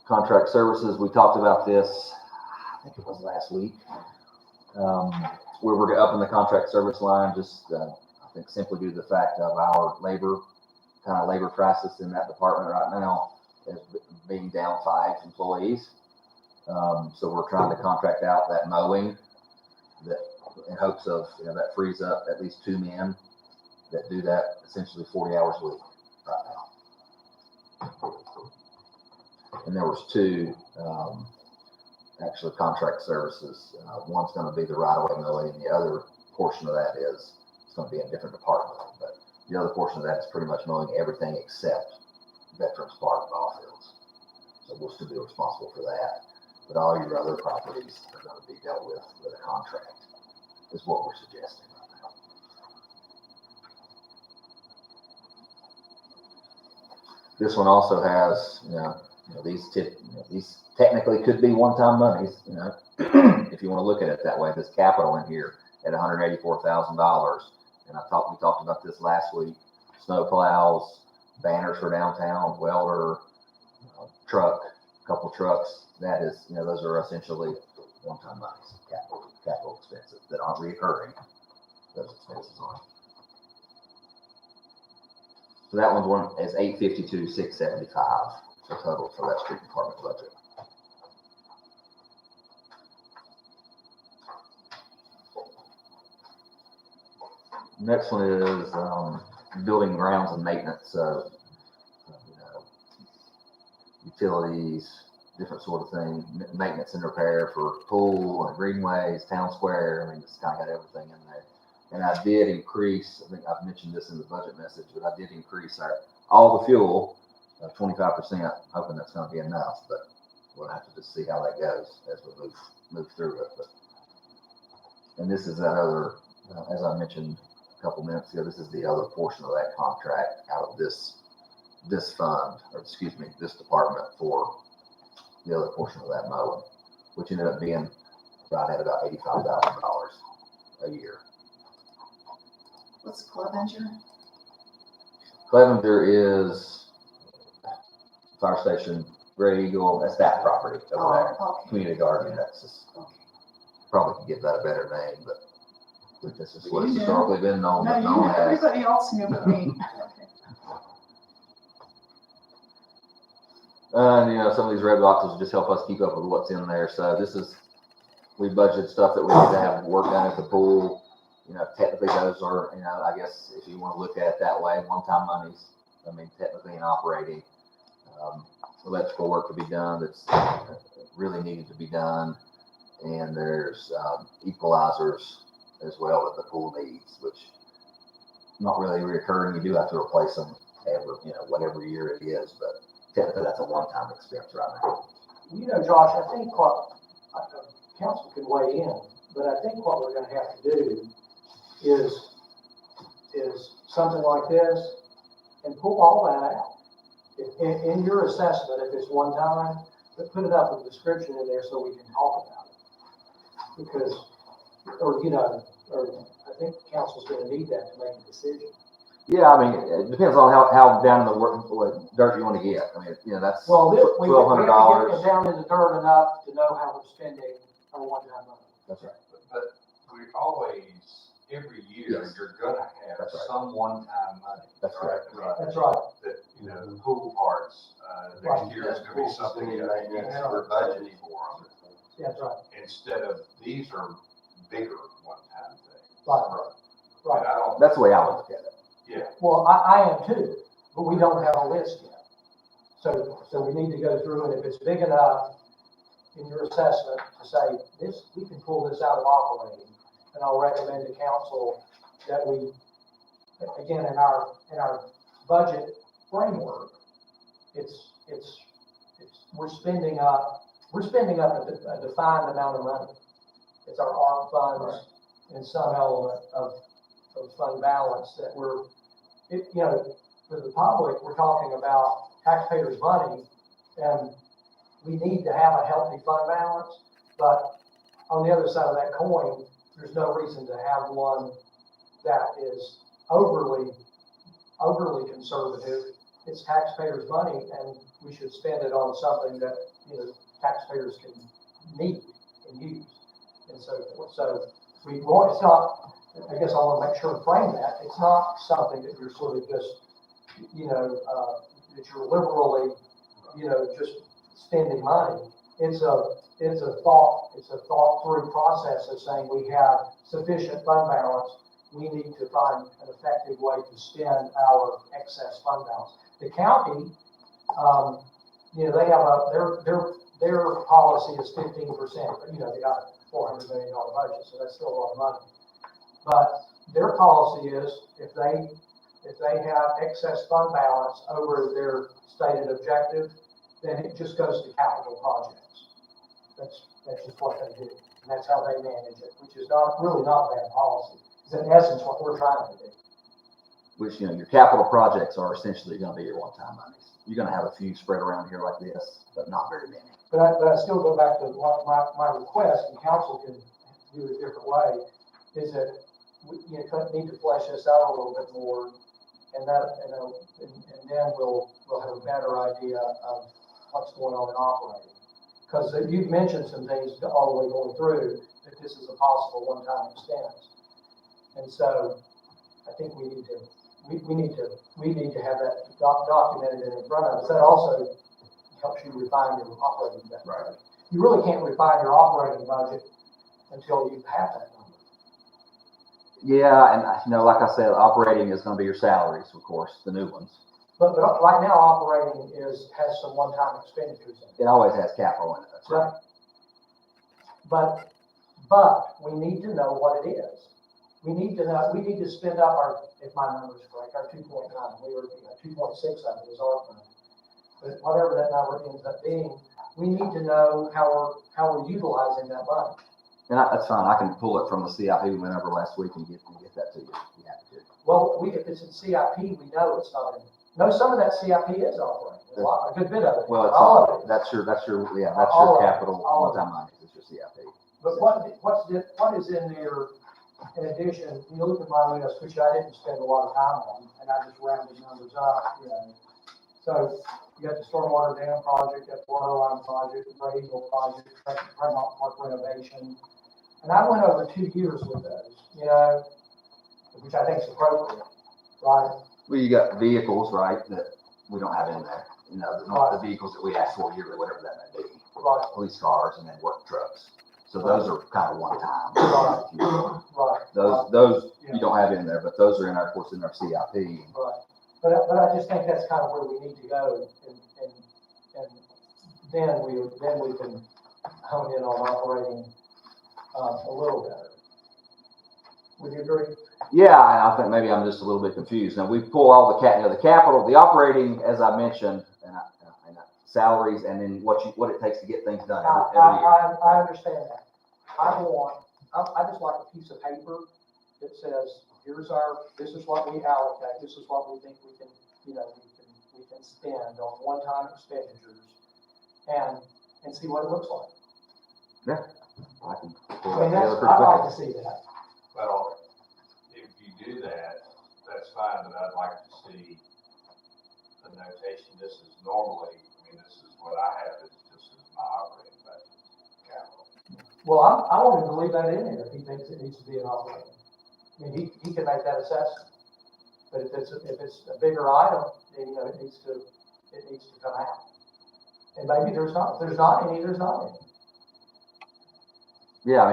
Contract services, we talked about this, I think it was last week, where we're up in the contract service line, just I think simply due to the fact of our labor crisis in that department right now, as being down 5 employees. So we're trying to contract out that mowing, that in hopes of, that frees up at least 2 men that do that essentially 40 hours a week right now. And there was 2 actually contract services. One's going to be the right-of-way mowing, and the other portion of that is it's going to be in a different department. But the other portion of that is pretty much mowing everything except Veterans Park ball fields. So we'll still be responsible for that. But all your other properties are going to be dealt with a contract, is what we're suggesting right now. This one also has, these technically could be one-time monies, if you want to look at it that way. This capital in here at $184,000, and we talked about this last week. Snow plows, banners for downtown, welder, truck, couple trucks. That is, those are essentially one-time monies, capital expenses that aren't reoccurring. Those expenses aren't. So that one is $852,675. The total for that street department budget. Next one is building grounds and maintenance. So, utilities, different sort of thing, maintenance and repair for pool and greenways, town square. I mean, it's kind of got everything in there. And I did increase, I think I've mentioned this in the budget message, but I did increase all the fuel, 25%, hoping that's gonna be enough, but we'll have to just see how that goes as we move through it. But, and this is that other, as I mentioned a couple minutes ago, this is the other portion of that contract out of this fund, or excuse me, this department for the other portion of that mowing, which ended up being right at about $85,000 a year. What's Clevenger? Clevenger is fire station, Great Eagle, that's that property over there. Oh, okay. Community Garden, Texas. Probably could give that a better name, but this is what it's historically been known No, you, as. everybody else knew but me. Okay. And, some of these red boxes just help us keep up with what's in there. So we budgeted stuff that we need to have work done at the pool. Technically those are, I guess if you want to look at it that way, one-time monies. I mean, technically in operating, electrical work to be done that's really needed to be done. And there's equalizers as well that the pool needs, which not really reoccurring. You do have to replace them whatever year it is, but technically that's a one-time expense right now. Josh, I think council can weigh in, but I think what we're gonna have to do is something like this and pull all that out. In your assessment, if it's one time, but put it up with a description in there so we can talk about it. Because, or I think council's gonna need that to make a decision. Yeah, I mean, it depends on how down in the what dirt you want to get. I mean, that's Well, we have to $1,200. get down in the dirt enough to know how we're spending our one-time money. That's right. But we always, every year, Yes. you're gonna have That's right. some one-time money. That's correct. That's right. That, the pool parts, next year is gonna be something that we're budgeting for them. That's right. Instead of, these are bigger one-time things. Right. And I don't, That's the way I would look at it. yeah, Well, I am too, but we don't have a list yet. So we need to go through, and if it's big enough in your assessment to say, this, we can pull this out of operating, and I'll recommend to council that we, again, in our budget framework, we're spending up a defined amount of money. It's our ARP funds and some element of fund balance that we're, for the public, we're talking about taxpayers' money, and we need to have a healthy fund balance, but on the other side of that coin, there's no reason to have one that is overly conservative. It's taxpayers' money, and we should spend it on something that, taxpayers can need and use, and so forth. So it's not, I guess I want to make sure to frame that. It's not something that you're sort of just, that you're liberally, just spending money. It's a thought through process of saying we have sufficient fund balance. We need to find an effective way to spend our excess fund balance. The county, they have their policy is 15%, but they got a $400 million budget, so that's still a lot of money. But their policy is if they have excess fund balance over their stated objective, then it just goes to capital projects. That's just what they do, and that's how they manage it, which is really not bad policy. It's in essence what we're trying to do. Which, your capital projects are essentially going to be your one-time monies. You're going to have a few spread around here like this, but not very many. But I still go back to my request, and council can do it a different way, is that we need to flesh this out a little bit more, and then we'll have a better idea of what's going on in operating. Because you've mentioned some things all the way going through that this is a possible one-time expense, and so I think we need to have that documented in front of us. That also helps you refine your operating budget. Right. You really can't refine your operating budget until you have that number. Yeah, and like I said, operating is going to be your salaries, of course, the new ones. But right now, operating has some one-time expenditures in it. It always has capital in it, that's right. But we need to know what it is. We need to spend up our, if my number's correct, our 2.9, we were, 2.6 of it is our money. But whatever that number ends up being, we need to know how we're utilizing that money. And that's fine, I can pull it from the CIP we went over last week and get that to you. You have to. Well, if it's in CIP, we know it's not in. No, some of that CIP is operating, a good bit of it. Well, it's all of it. that's your All of it. capital All of it. one-time money, it's your CIP. But what is in there, in addition, you look at my list, which I didn't spend a lot of time on, and I just rounded numbers up, So you got the stormwater dam project, you got the water line project, the Gray Eagle project, Paramount Park renovation. And I went over 2 years with those, which I think is appropriate, right? Well, you got vehicles, right, that we don't have in there, the vehicles that we ask for yearly, whatever that may be. Right. Police cars and then work trucks. So those are kind of one time. Right. Right. Those you don't have in there, but those are in our, of course, in our CIP. Right. But I just think that's kind of where we need to go, and then we can hone in on operating a little better. Would you agree? Yeah, I think maybe I'm just a little bit confused. Now we pull all the capital, the operating, as I mentioned, and salaries, and then what it takes to get things done every year. I understand that. I just like a piece of paper that says, this is what we allocate, this is what we think we can spend on one-time expenditures, and see what it looks like. Yeah, I can pull I mean, that together pretty I'd like quickly. to see that. Well, if you do that, that's fine, but I'd like to see the notation. This is normally, this is what I have, this is my operating budget, capital. Well, I want him to leave that in there if he thinks it needs to be an operating. He can make that assessment. But if it's a bigger item, then it needs to come out. And maybe there's not any. Yeah,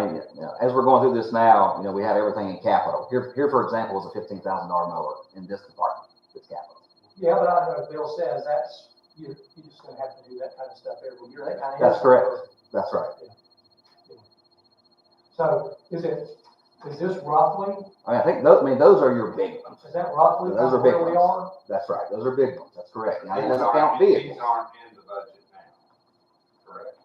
as we're going through this now, we have everything in capital. Here, for example, is a $15,000 mower in this department. It's capital. Yeah, but I know Bill says you're just going to have to do that kind of stuff every year. That kind of That's correct. That's right. Yeah. So is this roughly? I think those are your big ones. Is that roughly Those are big where ones. we are? That's right. Those are big ones. That's correct. Now, it These doesn't count vehicles. These aren't in the budget now, correct?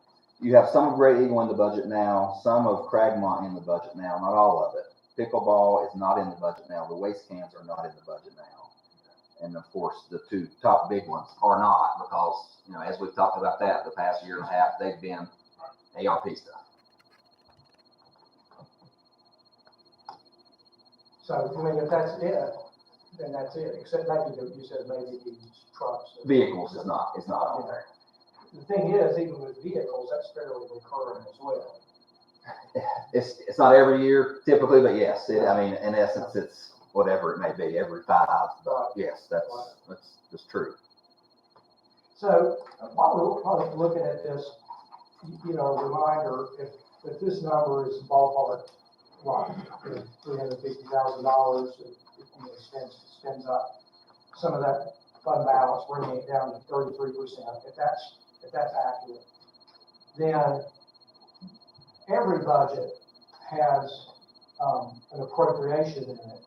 You have some of Gray Eagle in the budget now, some of Cragmont in the budget now, not all of it. Pickleball is not in the budget now. The waste cans are not in the budget now. And of course, the two top big ones are not because, as we've talked about that the past year and a half, they've been ARP stuff. So, if that's it, then that's it, except maybe you said maybe these trucks. Vehicles is not on there. The thing is, even with vehicles, that's fairly recurring as well. It's not every year typically, but yes, in essence, it's whatever it may be, every 5. But yes, that's true. So while we're looking at this, reminder, if this number is ballpark, like $350,000, spends up some of that fund balance, bringing it down to 33%. If that's accurate, then every budget has an appropriation in it.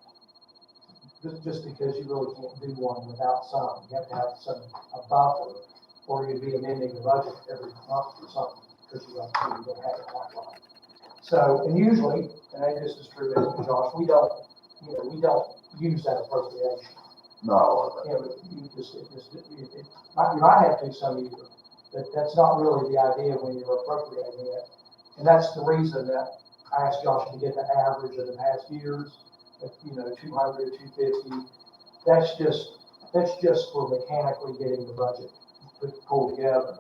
Just because you really can't do one without some, you have to have a buffer, or you'd be amending the budget every month or something because you don't have it quite right. So, and usually, and I think this is true, Josh, we don't use that appropriation. No. You might have to some year, but that's not really the idea when you're appropriating it. And that's the reason that I asked Josh to get the average of the past years, 200, 250. That's just for mechanically getting the budget pulled together.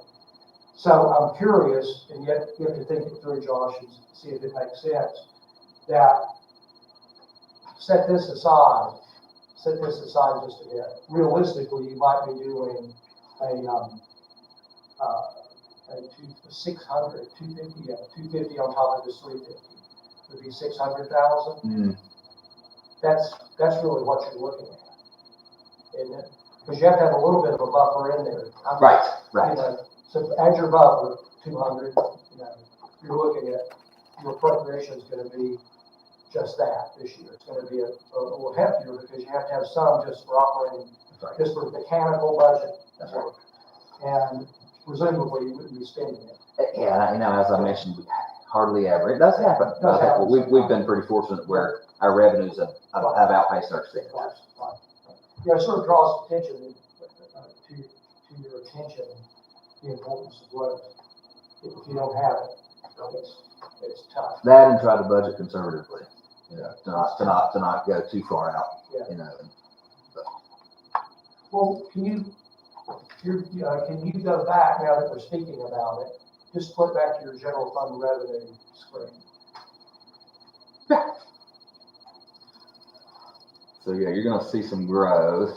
So I'm curious, and you have to think it through, Josh, and see if it makes sense, that set this aside just a bit. Realistically, you might be doing a 600, 250 on top of this 350. Would be 600,000. Mm. That's really what you're looking at, isn't it? because you have to have a little bit of a buffer in there. Right, You right. know, so add your buffer, 200, you know, you're looking at, your appropriation is gonna be just that this year. It's gonna be a little heftier because you have to have some just for operating, Right. just for mechanical budget. That's right. And presumably you wouldn't be spending it. Yeah, you know, as I mentioned, we hardly ever, it does happen. Does happen. We've been pretty fortunate where our revenues have outpaced our expenditures. Yeah, it sort of draws attention to your attention, the importance of what, if you don't have it, it's tough. That and try to budget conservatively, you know, to not go too far out, Yeah. you know. Well, can you go back, now that we're speaking about it, just flip back to your general fund revenue screen. So yeah, you're gonna see some growth,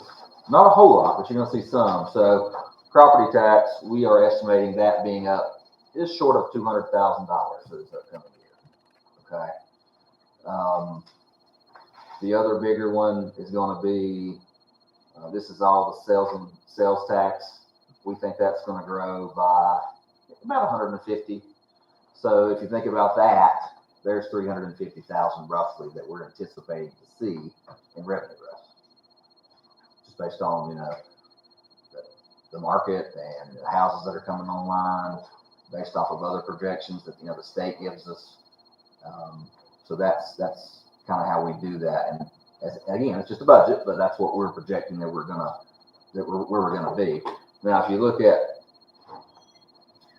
not a whole lot, but you're gonna see some. So property tax, we are estimating that being up just short of $200,000 for this upcoming year. Okay. The other bigger one is gonna be, this is all the sales tax. We think that's gonna grow by about 150. So if you think about that, there's 350,000 roughly that we're anticipating to see in revenue growth. Just based on, you know, the market and the houses that are coming online, based off of other projections that, you know, the state gives us. So that's kind of how we do that. And again, it's just a budget, but that's what we're projecting that we're gonna be. Now, if you look at,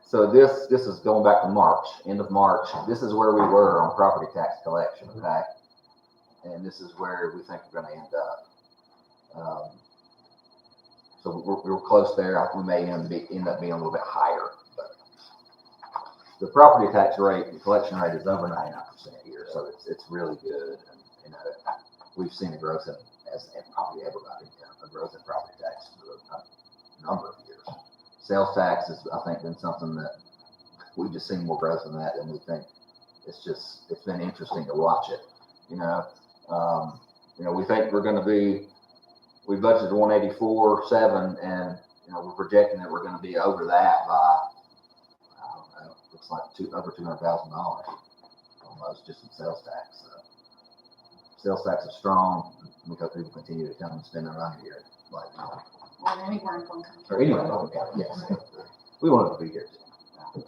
so this is going back to March, end of March. This is where we were on property tax collection, okay? And this is where we think we're going to end up. So we're close there. We may end up being a little bit higher. But the property tax rate, the collection rate is over 99% here, so it's really good. And you know, we've seen a growth in, as probably everybody, a growth in property tax for a number of years. Sales tax has, I think, been something that we've just seen more growth in that than we think. It's been interesting to watch it. You know, we think we're going to be, we budgeted 184.7, and you know, we're projecting that we're going to be over that by, I don't know, looks like over $200,000 almost just in sales tax. So sales tax is strong. We hope people continue to come and spend their money here. Like, Or anywhere in Glen County. or anyway, okay, yes. We wanted to be here too.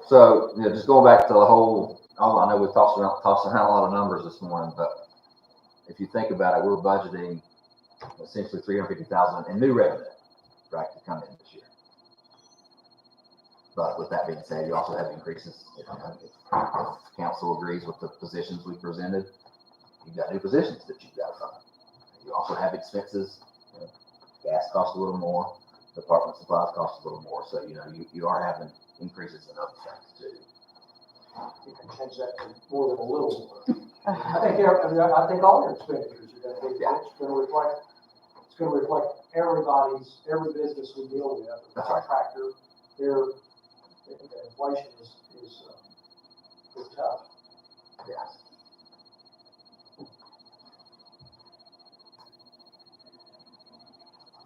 So, you know, just going back to the whole, I know we've tossed around a lot of numbers this morning, but if you think about it, we're budgeting essentially $350,000 in new revenue, right, to come in this year. But with that being said, you also have increases. If council agrees with the positions we presented, you've got new positions that you've got to fund. You also have expenses. You know, gas costs a little more. Department supplies cost a little more. So, you know, you are having increases in other things too. You can change that to more than a little more. I think all your expenditures are going to be, it's going to reflect every business we deal with, the contractor, their inflation is tough. Yes.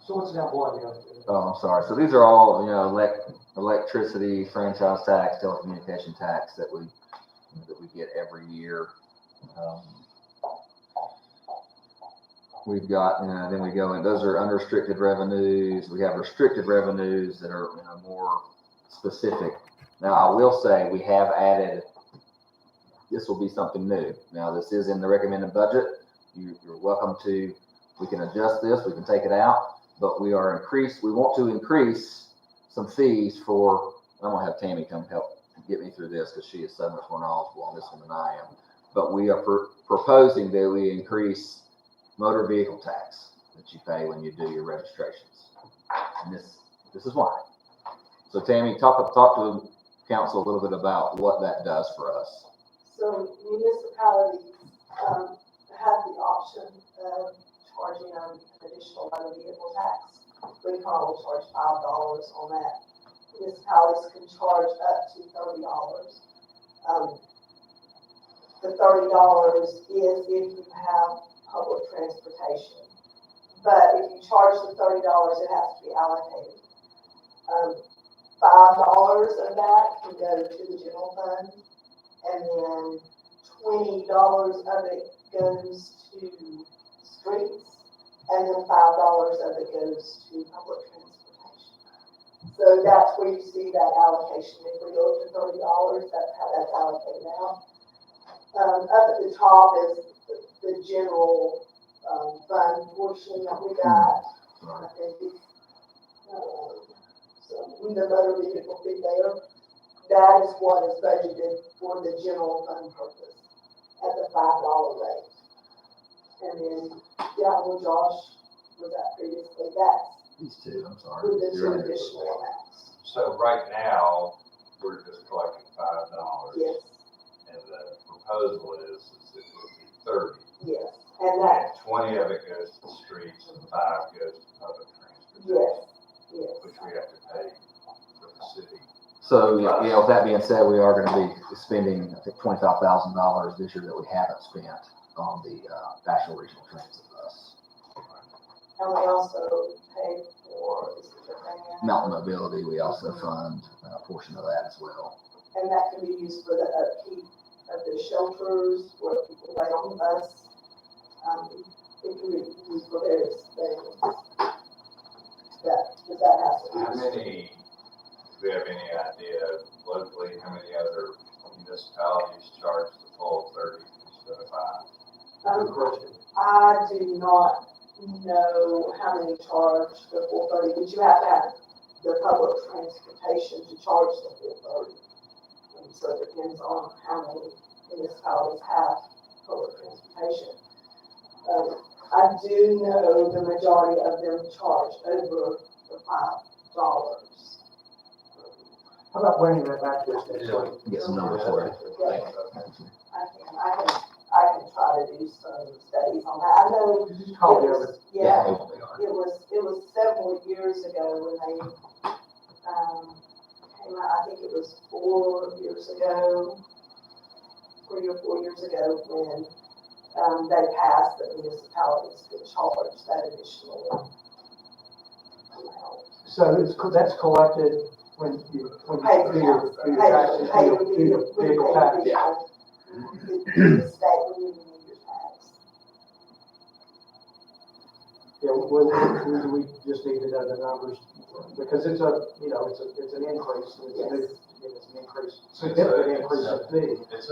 So what's that one? Oh, I'm sorry. So these are all, you know, electricity, franchise tax, telecommunication tax that we get every year. We've got, then we go in, those are unrestricted revenues. We have restricted revenues that are, you know, more specific. Now, I will say we have added, this will be something new. Now, this is in the recommended budget. You're welcome to, we can adjust this, we can take it out, but we want to increase some fees for, I'm gonna have Tammy come help get me through this because she is so much more knowledgeable on this one than I am. But we are proposing that we increase motor vehicle tax that you pay when you do your registrations. And this is why. So Tammy, talk to council a little bit about what that does for us. So municipalities have the option of charging an additional motor vehicle tax. We currently charge $5 on that. Municipalities can charge up to $30. The $30 is if you have public transportation. But if you charge the $30, it has to be allocated. $5 of that can go to the general fund, and then $20 of it goes to streets, and then $5 of it goes to public transportation. So that's where you see that allocation. If we go up to $30, that's how that's allocated out. Up at the top is the general fund portion that we got. I think it's, so the motor vehicle fee there. That is what is budgeted for the general fund purpose at the $5 rate. And then, yeah, well, Josh was at previously, that's These two, I'm sorry. with the You're two right. additional amounts. So right now, we're just collecting $5. Yes, And the proposal is it would be 30. yes, and that, And 20 of it goes to the streets and 5 goes to public transportation. yes. Which we have to pay for the city. So, yeah, with that being said, we are gonna be spending, I think, $25,000 this year that we haven't spent on the, actual regional transit bus. And we also pay for, is it the van? Mountain mobility, we also fund a portion of that as well. And that can be used for the upkeep of the shelters, where people wait on the bus. It can be used for various things. That has to be. How many, do we have any idea locally, how many other municipalities charge the full 30 instead of 5? Good question. I do not know how many charge the full 30, but you have to have the public transportation to charge the full 30. And so it depends on how many municipalities have public transportation. I do know the majority of them charge over the $5. How about bringing that back to us next week? Get some numbers for it. Yeah, I can try to do some studies on that. I know. Just call the other. Yeah, They won't be hard. it was several years ago when they, came out, I think it was 4 years ago, 3 or 4 years ago, when, they passed that municipalities could charge that additional amount. So that's collected when you do your taxes, do your vehicle tax. The state when you do your tax. Yeah, we just need to know the numbers, because it's a, it's an increase, it's an increase, significant increase in fee. It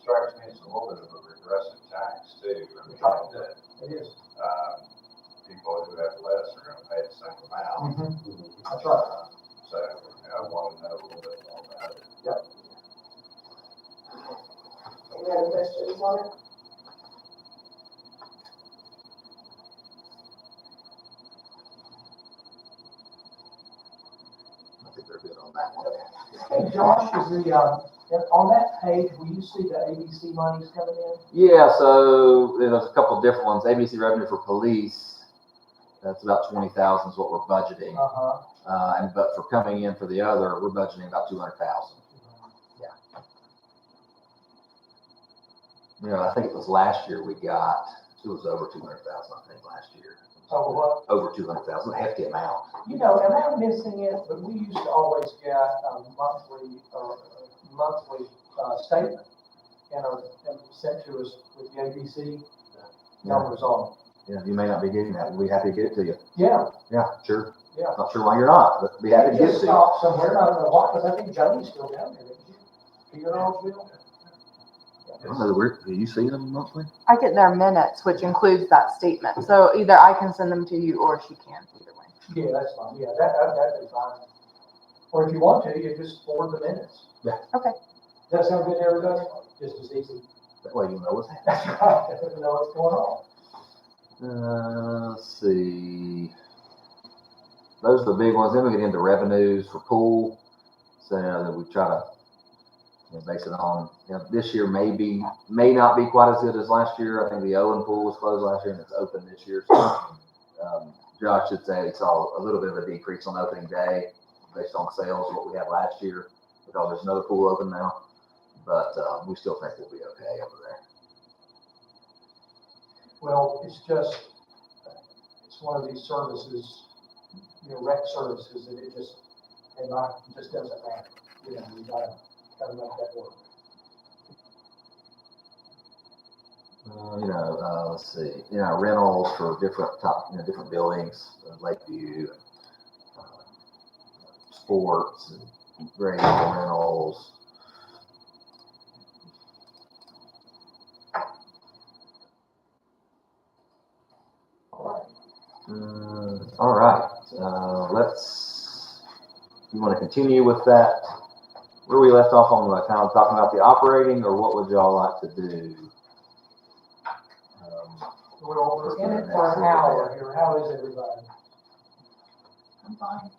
strikes me as a little bit of a regressive tax too. I mean, that, It is. people who have less are gonna pay the same amount. That's right. So I want to know a little bit more about it. Any other questions on it? I think they're good on that one. Hey, Josh, on that page, will you see the ABC monies coming in? Yeah, so there's a couple of different ones. ABC revenue for police, that's about 20,000 is what we're budgeting. But for coming in for the other, we're budgeting about 200,000. I think it was last year it was over 200,000, I think, last year. Over what? Over 200,000, a hefty amount. Am I missing it? But we used to always get a monthly statement and sent to us with the ABC numbers on. Yeah, you may not be getting that. We'll be happy to get it to you. Yeah, Yeah, sure. yeah. Not sure why you're not, but be happy to get it Just to you. stopped somewhere, I don't know why, because I think Joey's still down there, didn't you? Peter Allsville? I don't know, do you see them monthly? I get their minutes, which includes that statement. So either I can send them to you or she can, either way. Yeah, that's fine. Yeah, that'd be fine. Or if you want to, you just forward the minutes. Yeah. Okay. Does that sound good to everybody? Just as easy. That way you'll know what's happening. That's right. I don't know what's going on. Let's see. Those are the big ones. Then we get into revenues for pool. So that we try to base it on. This year may not be quite as good as last year. I think the Owen pool was closed last year and it's open this year. So Josh should say it's all a little bit of a decrease on opening day based on sales of what we had last year, because there's another pool open now. But we still think we'll be okay over there. Well, it's one of these services, rec services that it just doesn't matter. You gotta make that work. Let's see, rentals for different buildings, Lakeview, sports, and grading rentals. All right, you want to continue with that? Where we left off on the kind of talking about the operating, or what would y'all like to do? Well, we're in it for an hour here. How is everybody? I'm fine.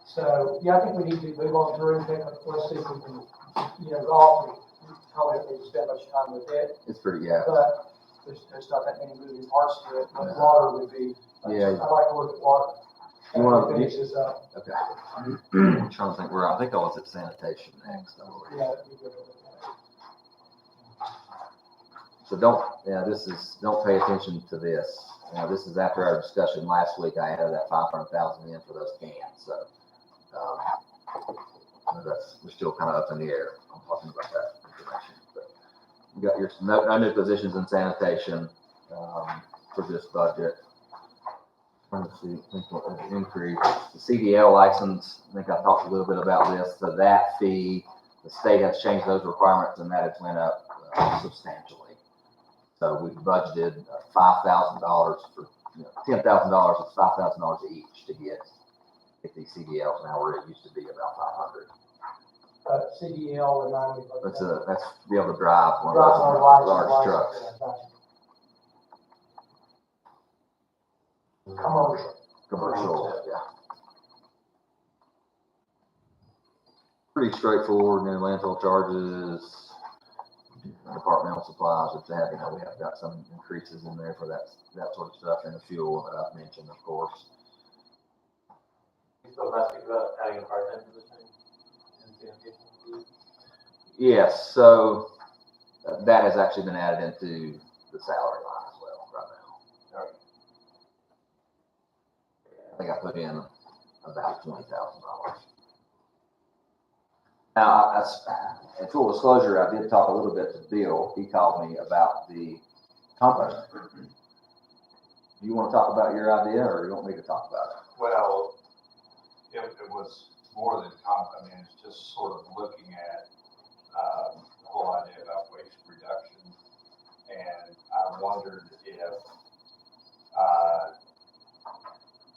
So, yeah, I think we need to move on through and let's see if we can, golf, we probably don't need to spend much time with it, It's pretty, yeah. but there's not that many moving parts to it. But water would be, Yeah. I like to look at water. You want to finish this up? Okay. I'm trying to think I think I was at sanitation next. Yeah, you could look at it. So don't pay attention to this. This is after our discussion last week. I added that 500,000 in for those cans. So we're still kind of up in the air. I'm talking about that information. But you got your no new positions in sanitation for this budget. Trying to see, think what the increase. The CDL license, I think I talked a little bit about this. So that fee, the state has changed those requirements, and that has went up substantially. So we budgeted $5,000 for $10,000. It's $5,000 each to get these CDLs now, where it used to be about 500. CDL, remind me. That's to be able to drive one of Drives those our large trucks. Commercial, yeah. Pretty straightforward, landfill charges, departmental supplies, if they have, we have got some increases in there for that sort of stuff, and the fuel that I've mentioned, of course. You spoke last week about adding a part-time position in sanitation. Yes, so that has actually been added into the salary line as well right now. Okay. I think I put in about $20,000. Now, in full disclosure, I did talk a little bit to Bill. He called me about the compost. Do you want to talk about your idea, or you want me to talk about it? Well, it was more than it's just sort of looking at the whole idea about waste reduction. And I wondered if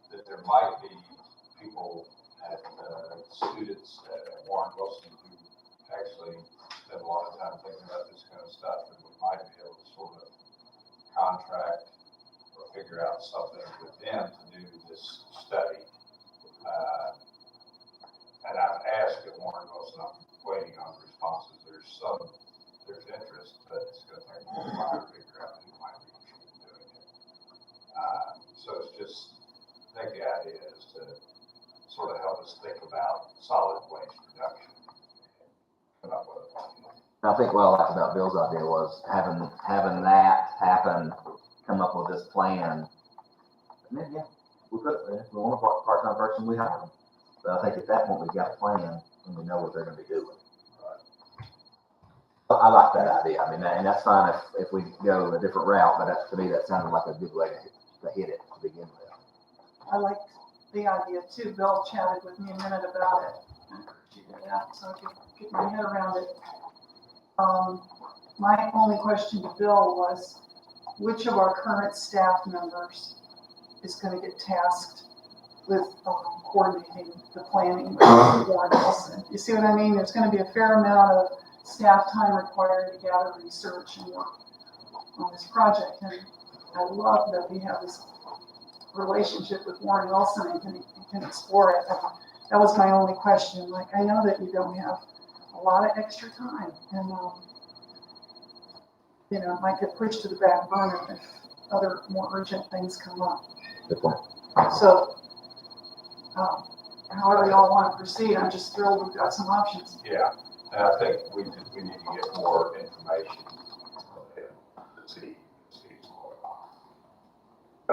that there might be people at students at Warren Wilson who actually spend a lot of time thinking about this kind of stuff, and we might be able to sort of contract or figure out something with them to do this study. And I've asked at Warren Wilson, I'm waiting on responses. There's interest, but it's going to take a little while to figure out who might be interested in doing it. So it's just, I think the idea is to sort of help us think about solid waste reduction. Come up with a plan. I think what I liked about Bill's idea was having that happen, come up with this plan. And then, yeah, we could, if we want a part-time person, we hire them. But I think at that point, we've got a plan and we know what they're going to be doing. Right. I like that idea. And that's fine if we go a different route, but to me, that sounded like a good way to hit it to begin with. I liked the idea too. Bill chatted with me a minute about it. I appreciated that, so I could get my head around it. My only question to Bill was, which of our current staff members is going to get tasked with coordinating the planning with Warren Wilson? You see what I mean? There's going to be a fair amount of staff time required to gather research and work on this project. And I love that we have this relationship with Warren Wilson and can explore it. That was my only question. Like, I know that you don't have a lot of extra time, and might get pushed to the back burner if other more urgent things come up. Good point. So, however y'all want to proceed, I'm just thrilled we've got some options. Yeah, and I think we need to get more information to see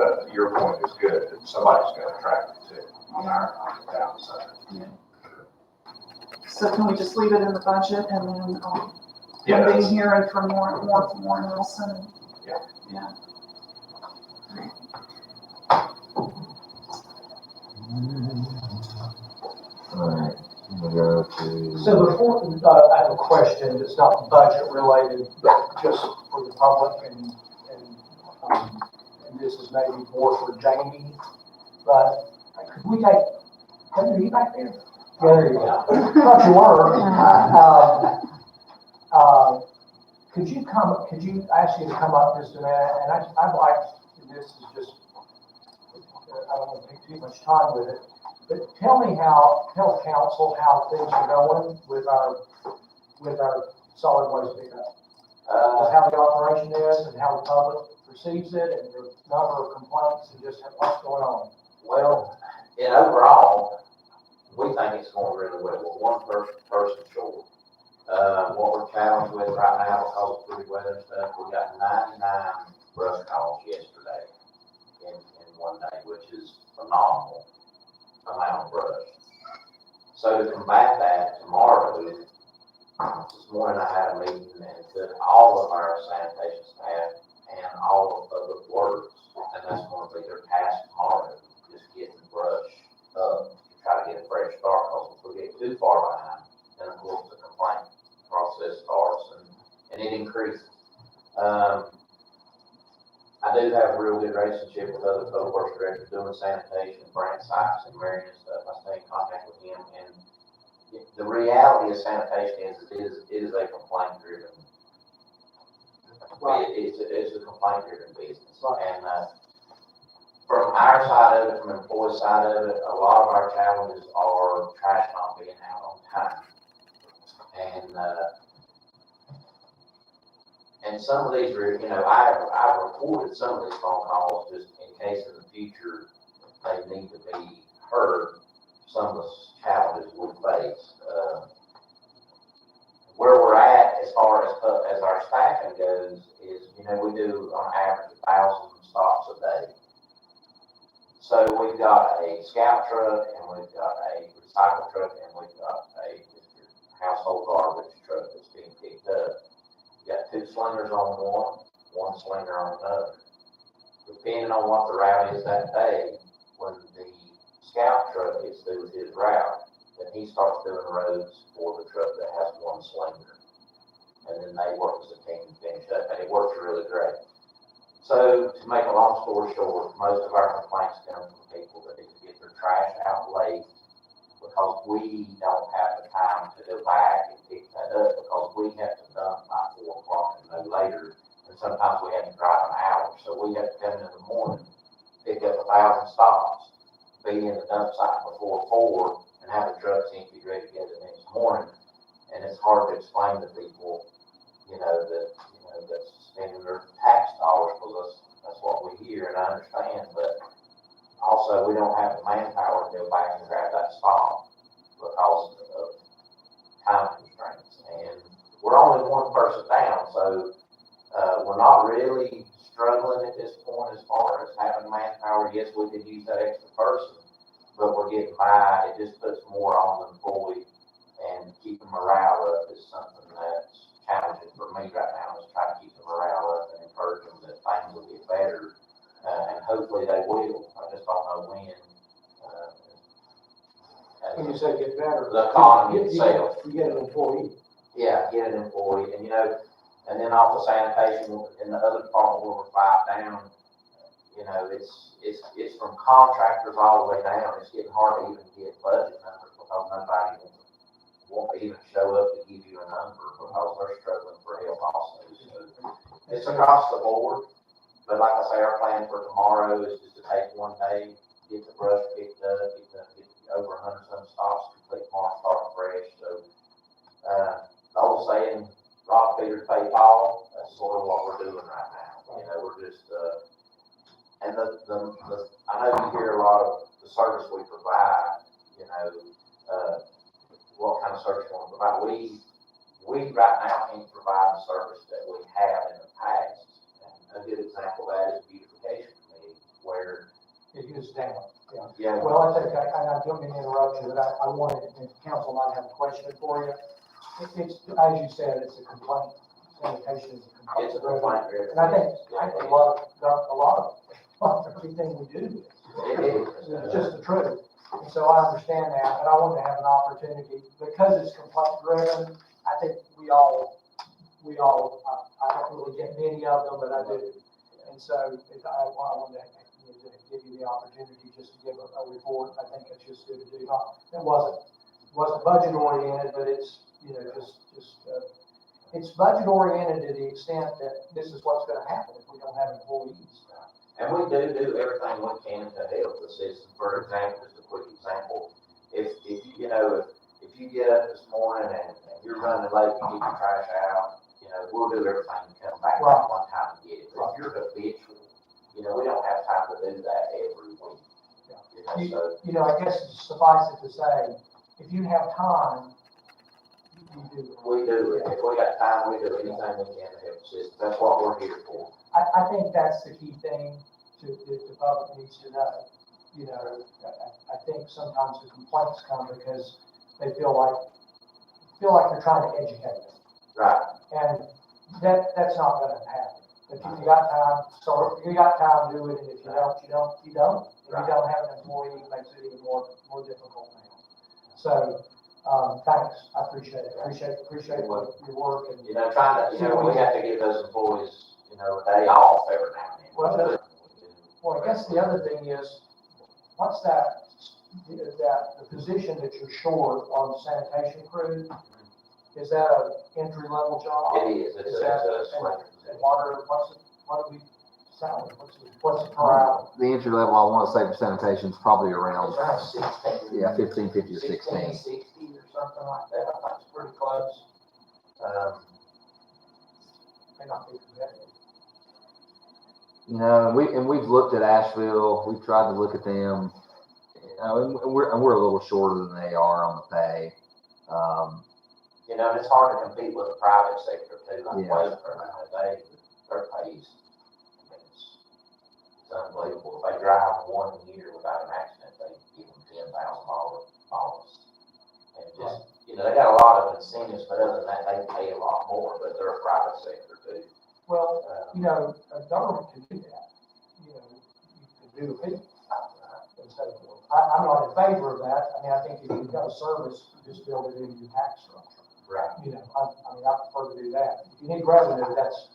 but your point is good, that somebody's got to track it too, on our downside. So can we just leave it in the budget and then, Yeah, being that's- here and for more from Warren Wilson? Yeah. Yeah. Alright, we'll go to. So before, I have a question that's not budget related, but just for the public and this is maybe more for Jamie, but could we take, are you back there? Yeah, there you go. Thought you were. Could you ask you to come up just a minute, and I'd like, this is just, I don't want to take too much time with it, but tell council how things are going with our solid waste pickup. Just how the operation is and how the public perceives it and the number of complaints and just what's going on. Well, and overall, we think it's going really well. We're one person short. What we're challenged with right now, because of pretty weather and stuff, we got 99 brush calls yesterday in one day, which is phenomenal amount of brush. So to combat that, tomorrow, this morning I had a meeting and took all of our sanitation staff and all of public works, and that's going to be their task tomorrow, just getting the brush up to try to get a fresh start, because if we get too far behind, then of course the complaint process starts and it increases. I do have a real good relationship with other public works directors doing sanitation, Brent Sykes and Marion and stuff. I stay in contact with him, and the reality of sanitation is it is a complaint driven. Right. It's a complaint driven business, and from our side of it, from the employee side of it, a lot of our challenges are trash not being out on time, and some of these are, I've recorded some of these phone calls just in case in the future they need to be heard. Some of the challenges we face. Where we're at as far as our staffing goes is, we do on average 1,000 stops a day. So we've got a scout truck, and we've got a recycle truck, and we've got a household garbage truck that's being picked up. You got 2 slingers on one slinger on another. Depending on what the route is that day, when the scout truck gets through with his route, then he starts doing the roads for the truck that has 1 slinger. And then they work as a team to finish up, and it works really great. So to make a long story short, most of our complaints come from people that need to get their trash out late because we don't have the time to go back and pick that up, because we have to dump by 4 o'clock and no later. And sometimes we have to drive an hour. So we have to come in the morning, pick up 1,000 stops, be in the dump site before 4, and have the trucks empty ready to go the next morning. And it's hard to explain to people, that's spending their tax dollars, because that's what we hear, and I understand, but also we don't have the manpower to go back and grab that stop because of time constraints. And we're only one person down, so we're not really struggling at this point as far as having manpower. Yes, we could use that extra person, but we're getting by. It just puts more on the employee, and keeping morale up is something that's challenging for me right now, is trying to keep the morale up and encourage them that things will get better, and hopefully they will. I just don't know when. When you say get better. The economy itself. You get an employee. Yeah, get an employee, and then off the sanitation, in the other department where we're 5 down, it's from contractors all the way down. It's getting hard to even get budget numbers because nobody won't even show up to give you a number because they're struggling for help also. So it's across the board, but like I say, our plan for tomorrow is just to take one day, get the brush picked up, get over 100 some stops, complete tomorrow, start fresh. So the old saying, rob Peter to pay Paul, that's sort of what we're doing right now. We're just and I know you hear a lot of the service we provide, what kind of service we want to provide. We right now can't provide the service that we have in the past. And a good example of that is beautification committee, where he was down, yeah. Yeah, Well, that's okay, I don't mean to interrupt you, but I wanted, and council might have a question for you. It's, as you said, it's a complaint, sanitation is a complaint. it's a complaint. And I think a lot of everything we do is just the truth. And so I understand that, but I want to have an opportunity, because it's complaint driven, I think we all, I don't really get many of them, but I do. And so I wanted to give you the opportunity just to give a report. I think it's just good to do. It wasn't budget oriented, but it's, it's budget oriented to the extent that this is what's going to happen if we don't have employees. And we do everything we can to help the system. For example, just a quick example, if you get up this morning and you're running late, you get your trash out, we'll do everything to come back Right. one time and get it. But if you're habitual, we don't have time to do that every week. So I guess suffice it to say, if you have time, you do it. we do it. If we got time, we do anything we can to help the system. That's what we're here for. I think that's the key thing that the public needs to know. I think sometimes the complaints come because they feel like they're trying to educate us. Right. And that's not gonna happen. If you got time, so if you got time, do it, and if you don't, you don't. If you don't have an employee, it makes it even more difficult now. So, thanks, I appreciate it. Appreciate your work and. Trying to, we have to give those employees, a day off every now and then. Well, I guess the other thing is, what's the position that you're short on the sanitation crew? Is that an entry level job? It is, it's a select And what do we salary? What's the per hour? The entry level, I want to say for sanitation is probably around, Around 16. yeah, 1550 to 16. 1660 or something like that. I think it's pretty close. May not be competitive. We've looked at Asheville, we've tried to look at them, and we're a little shorter than they are on the pay. And it's hard to compete with the private sector too. Like Yeah. their pay is, it's unbelievable. If they drive 1 year without an accident, they give them $10,000 bonus. And just, they got a lot of incentives, but other than that, they pay a lot more, but they're a private sector too. Well, a government can do that. You can do a fee and so forth. I'm not in favor of that. I think if you've got a service, you just build it into your tax structure. Right. I prefer to do that. If you need revenue, that's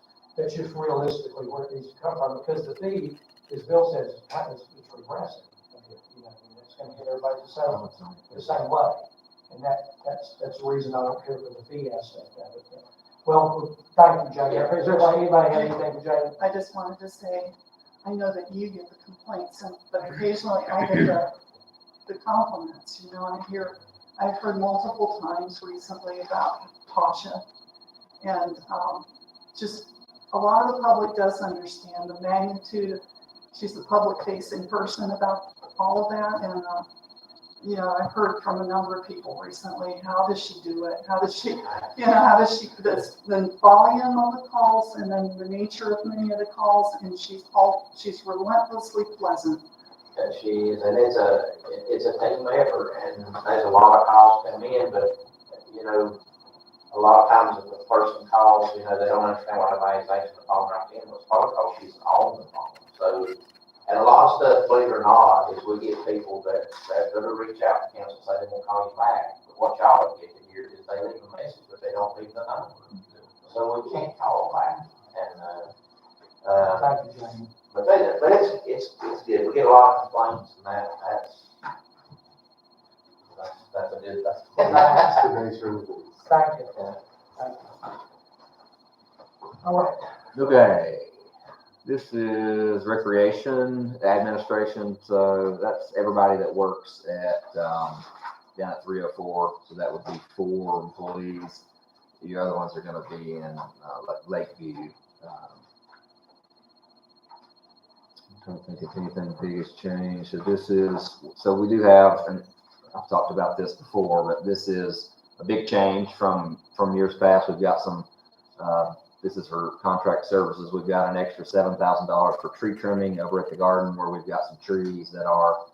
just realistically where it needs to come from, because the fee, as Bill says, it's regressive. It's going to hit everybody the same way. And that's the reason I don't care for the fee aspect of it. Well, thank you, Jay. Is there anybody have anything for Jay? I just wanted to say, I know that you get the complaints, but occasionally I get the compliments, and I've heard multiple times recently about Tasha. And just a lot of the public does understand the magnitude of, she's a public facing person about all of that. And, I've heard from a number of people recently, how does she do it? How does she the volume of the calls and then the nature of many of the calls, and she's relentlessly pleasant. That she is, and it's a team effort, and there's a lot of calls come in, but, a lot of times if the person calls, they don't understand why nobody's answering the phone right then, it's probably because she's on the phone. So, and a lot of stuff, believe it or not, is we get people that reach out to council and say they won't call you back. But what y'all get to hear is they leave a message, but they don't leave the number. So we can't call them back. And, Thank you, Jay. but it's good. We get a lot of complaints, and that's a good thing. That's the nature of it. Thank you. Thank you. All right. Okay, this is recreation administration, so that's everybody that works at, down at 304, so that would be 4 employees. The other ones are gonna be in, Lakeview. I'm trying to think if anything big has changed. So we do have, and I've talked about this before, but this is a big change from years past. We've got some this is for contract services. We've got an extra $7,000 for tree trimming over at the garden where we've got some trees that are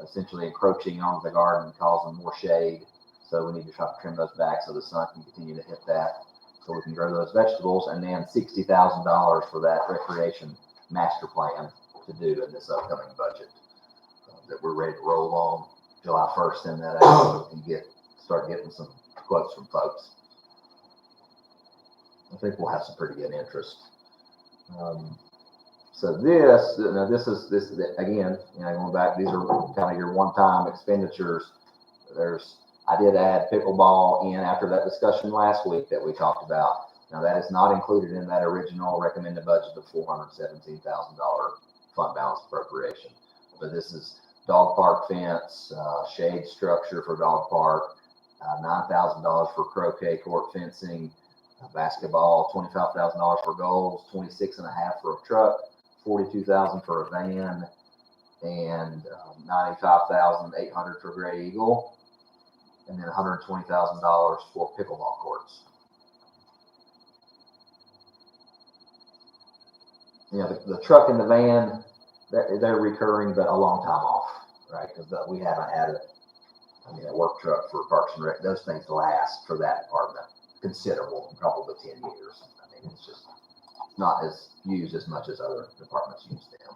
essentially encroaching onto the garden, causing more shade. So we need to try to trim those back so the sun can continue to hit that, so we can grow those vegetables. And then $60,000 for that recreation master plan to do in this upcoming budget that we're ready to roll on July 1st, and that out and start getting some quotes from folks. I think we'll have some pretty good interest. So this again, going back, these are kind of your one-time expenditures. I did add pickleball in after that discussion last week that we talked about. Now that is not included in that original recommended budget of $417,000 fund balance appropriation. But this is dog park fence, shade structure for dog park, $9,000 for croquet court fencing, basketball, $25,000 for goals, $26,500 for a truck, $42,000 for a van, and $95,800 for Gray Eagle, and then $120,000 for pickleball courts. The truck and the van, they're recurring, but a long time off, right? Because we haven't had a work truck for Parks and Rec. Those things last for that department considerable, probably 10 years. It's just not as used as much as other departments use them.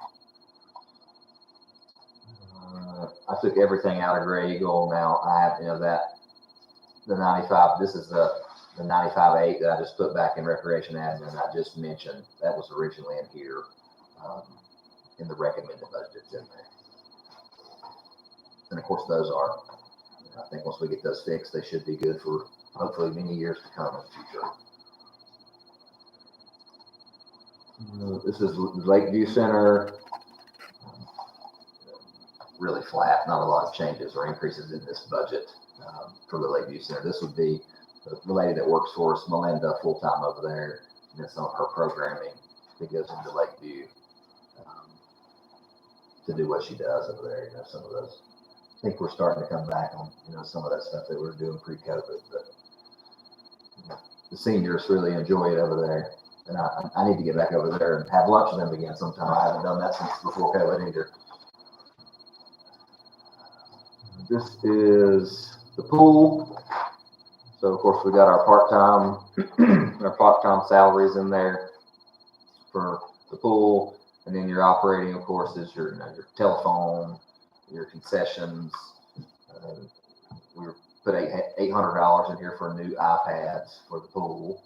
I took everything out of Gray Eagle. Now I have, the 95, this is the 95.8 that I just put back in recreation admin. I just mentioned that was originally in here, in the recommended budgets in there. And of course those are, I think once we get those fixed, they should be good for hopefully many years to come in the future. This is Lakeview Center. Really flat, not a lot of changes or increases in this budget for the Lakeview Center. This would be the lady that works for us, Melinda, full-time over there, and then some of her programming that goes into Lakeview to do what she does over there. Some of those, I think we're starting to come back on, some of that stuff that we were doing pre-COVID, but the seniors really enjoy it over there. And I need to get back over there and have lunch with them again sometime. I haven't done that since before COVID either. This is the pool. So of course we got our part-time salaries in there for the pool, and then your operating, of course, is your telephone, your concessions. We put $800 in here for new iPads for the pool.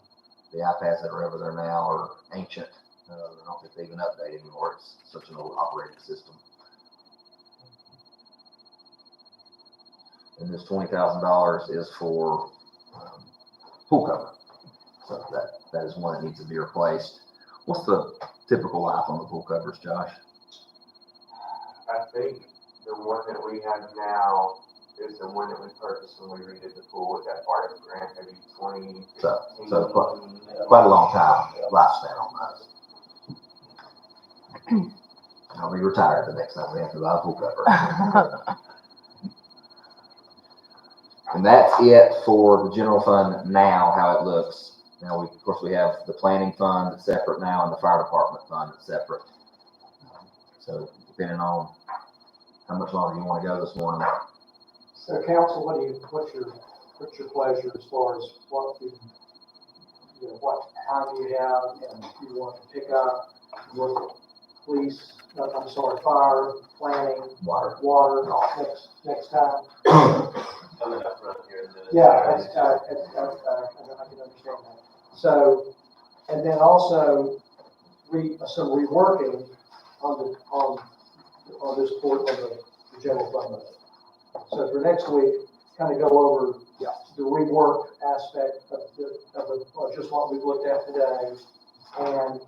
The iPads that are over there now are ancient. I don't think they even update anymore. It's such an old operating system. And this $20,000 is for pool cover. So that is one that needs to be replaced. What's the typical life on the pool covers, Josh? I think the one that we have now is the one that we purchased when we redid the pool with that part of the grant, maybe 20. So quite a long time lifespan on those. I'll be retired the next time we have to buy a pool cover. And that's it for the general fund now, how it looks. Now, of course, we have the planning fund that's separate now and the fire department fund that's separate. So depending on how much longer you want to go this morning. So council, what's your pleasure as far as what time you have, and if you want to pick up your fire, planning, water next time? Coming up front here in a minute. Yeah, I can understand that. So, and then also some reworking on this point of the general fund budget. So for next week, kind of go over the rework aspect of just what we've looked at today, and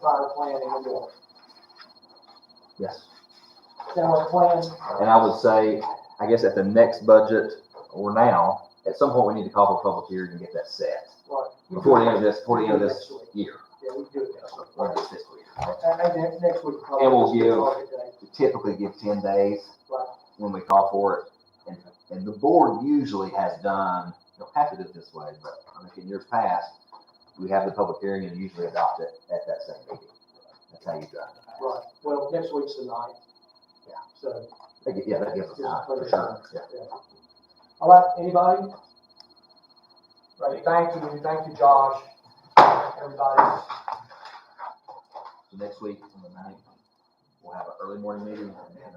fire planning and water. Yes. Sound like a plan? And I would say, I guess at the next budget, or now, at some point we need to call for a public hearing and get that set. Right. Before the end of this year. Yeah, we do it Or this fiscal year. and next week. And we'll typically give 10 days Right. when we call for it. And the board usually has done, you don't have to do it this way, but I think in years past, we have the public hearing and usually adopt it at that same meeting. That's how you do it. Right, well, next week's the ninth. Yeah. So, Yeah, that gives us time, for sure. Yeah. all right, anybody? Right, thank you, Josh, everybody. So next week on the 9th, we'll have an early morning meeting and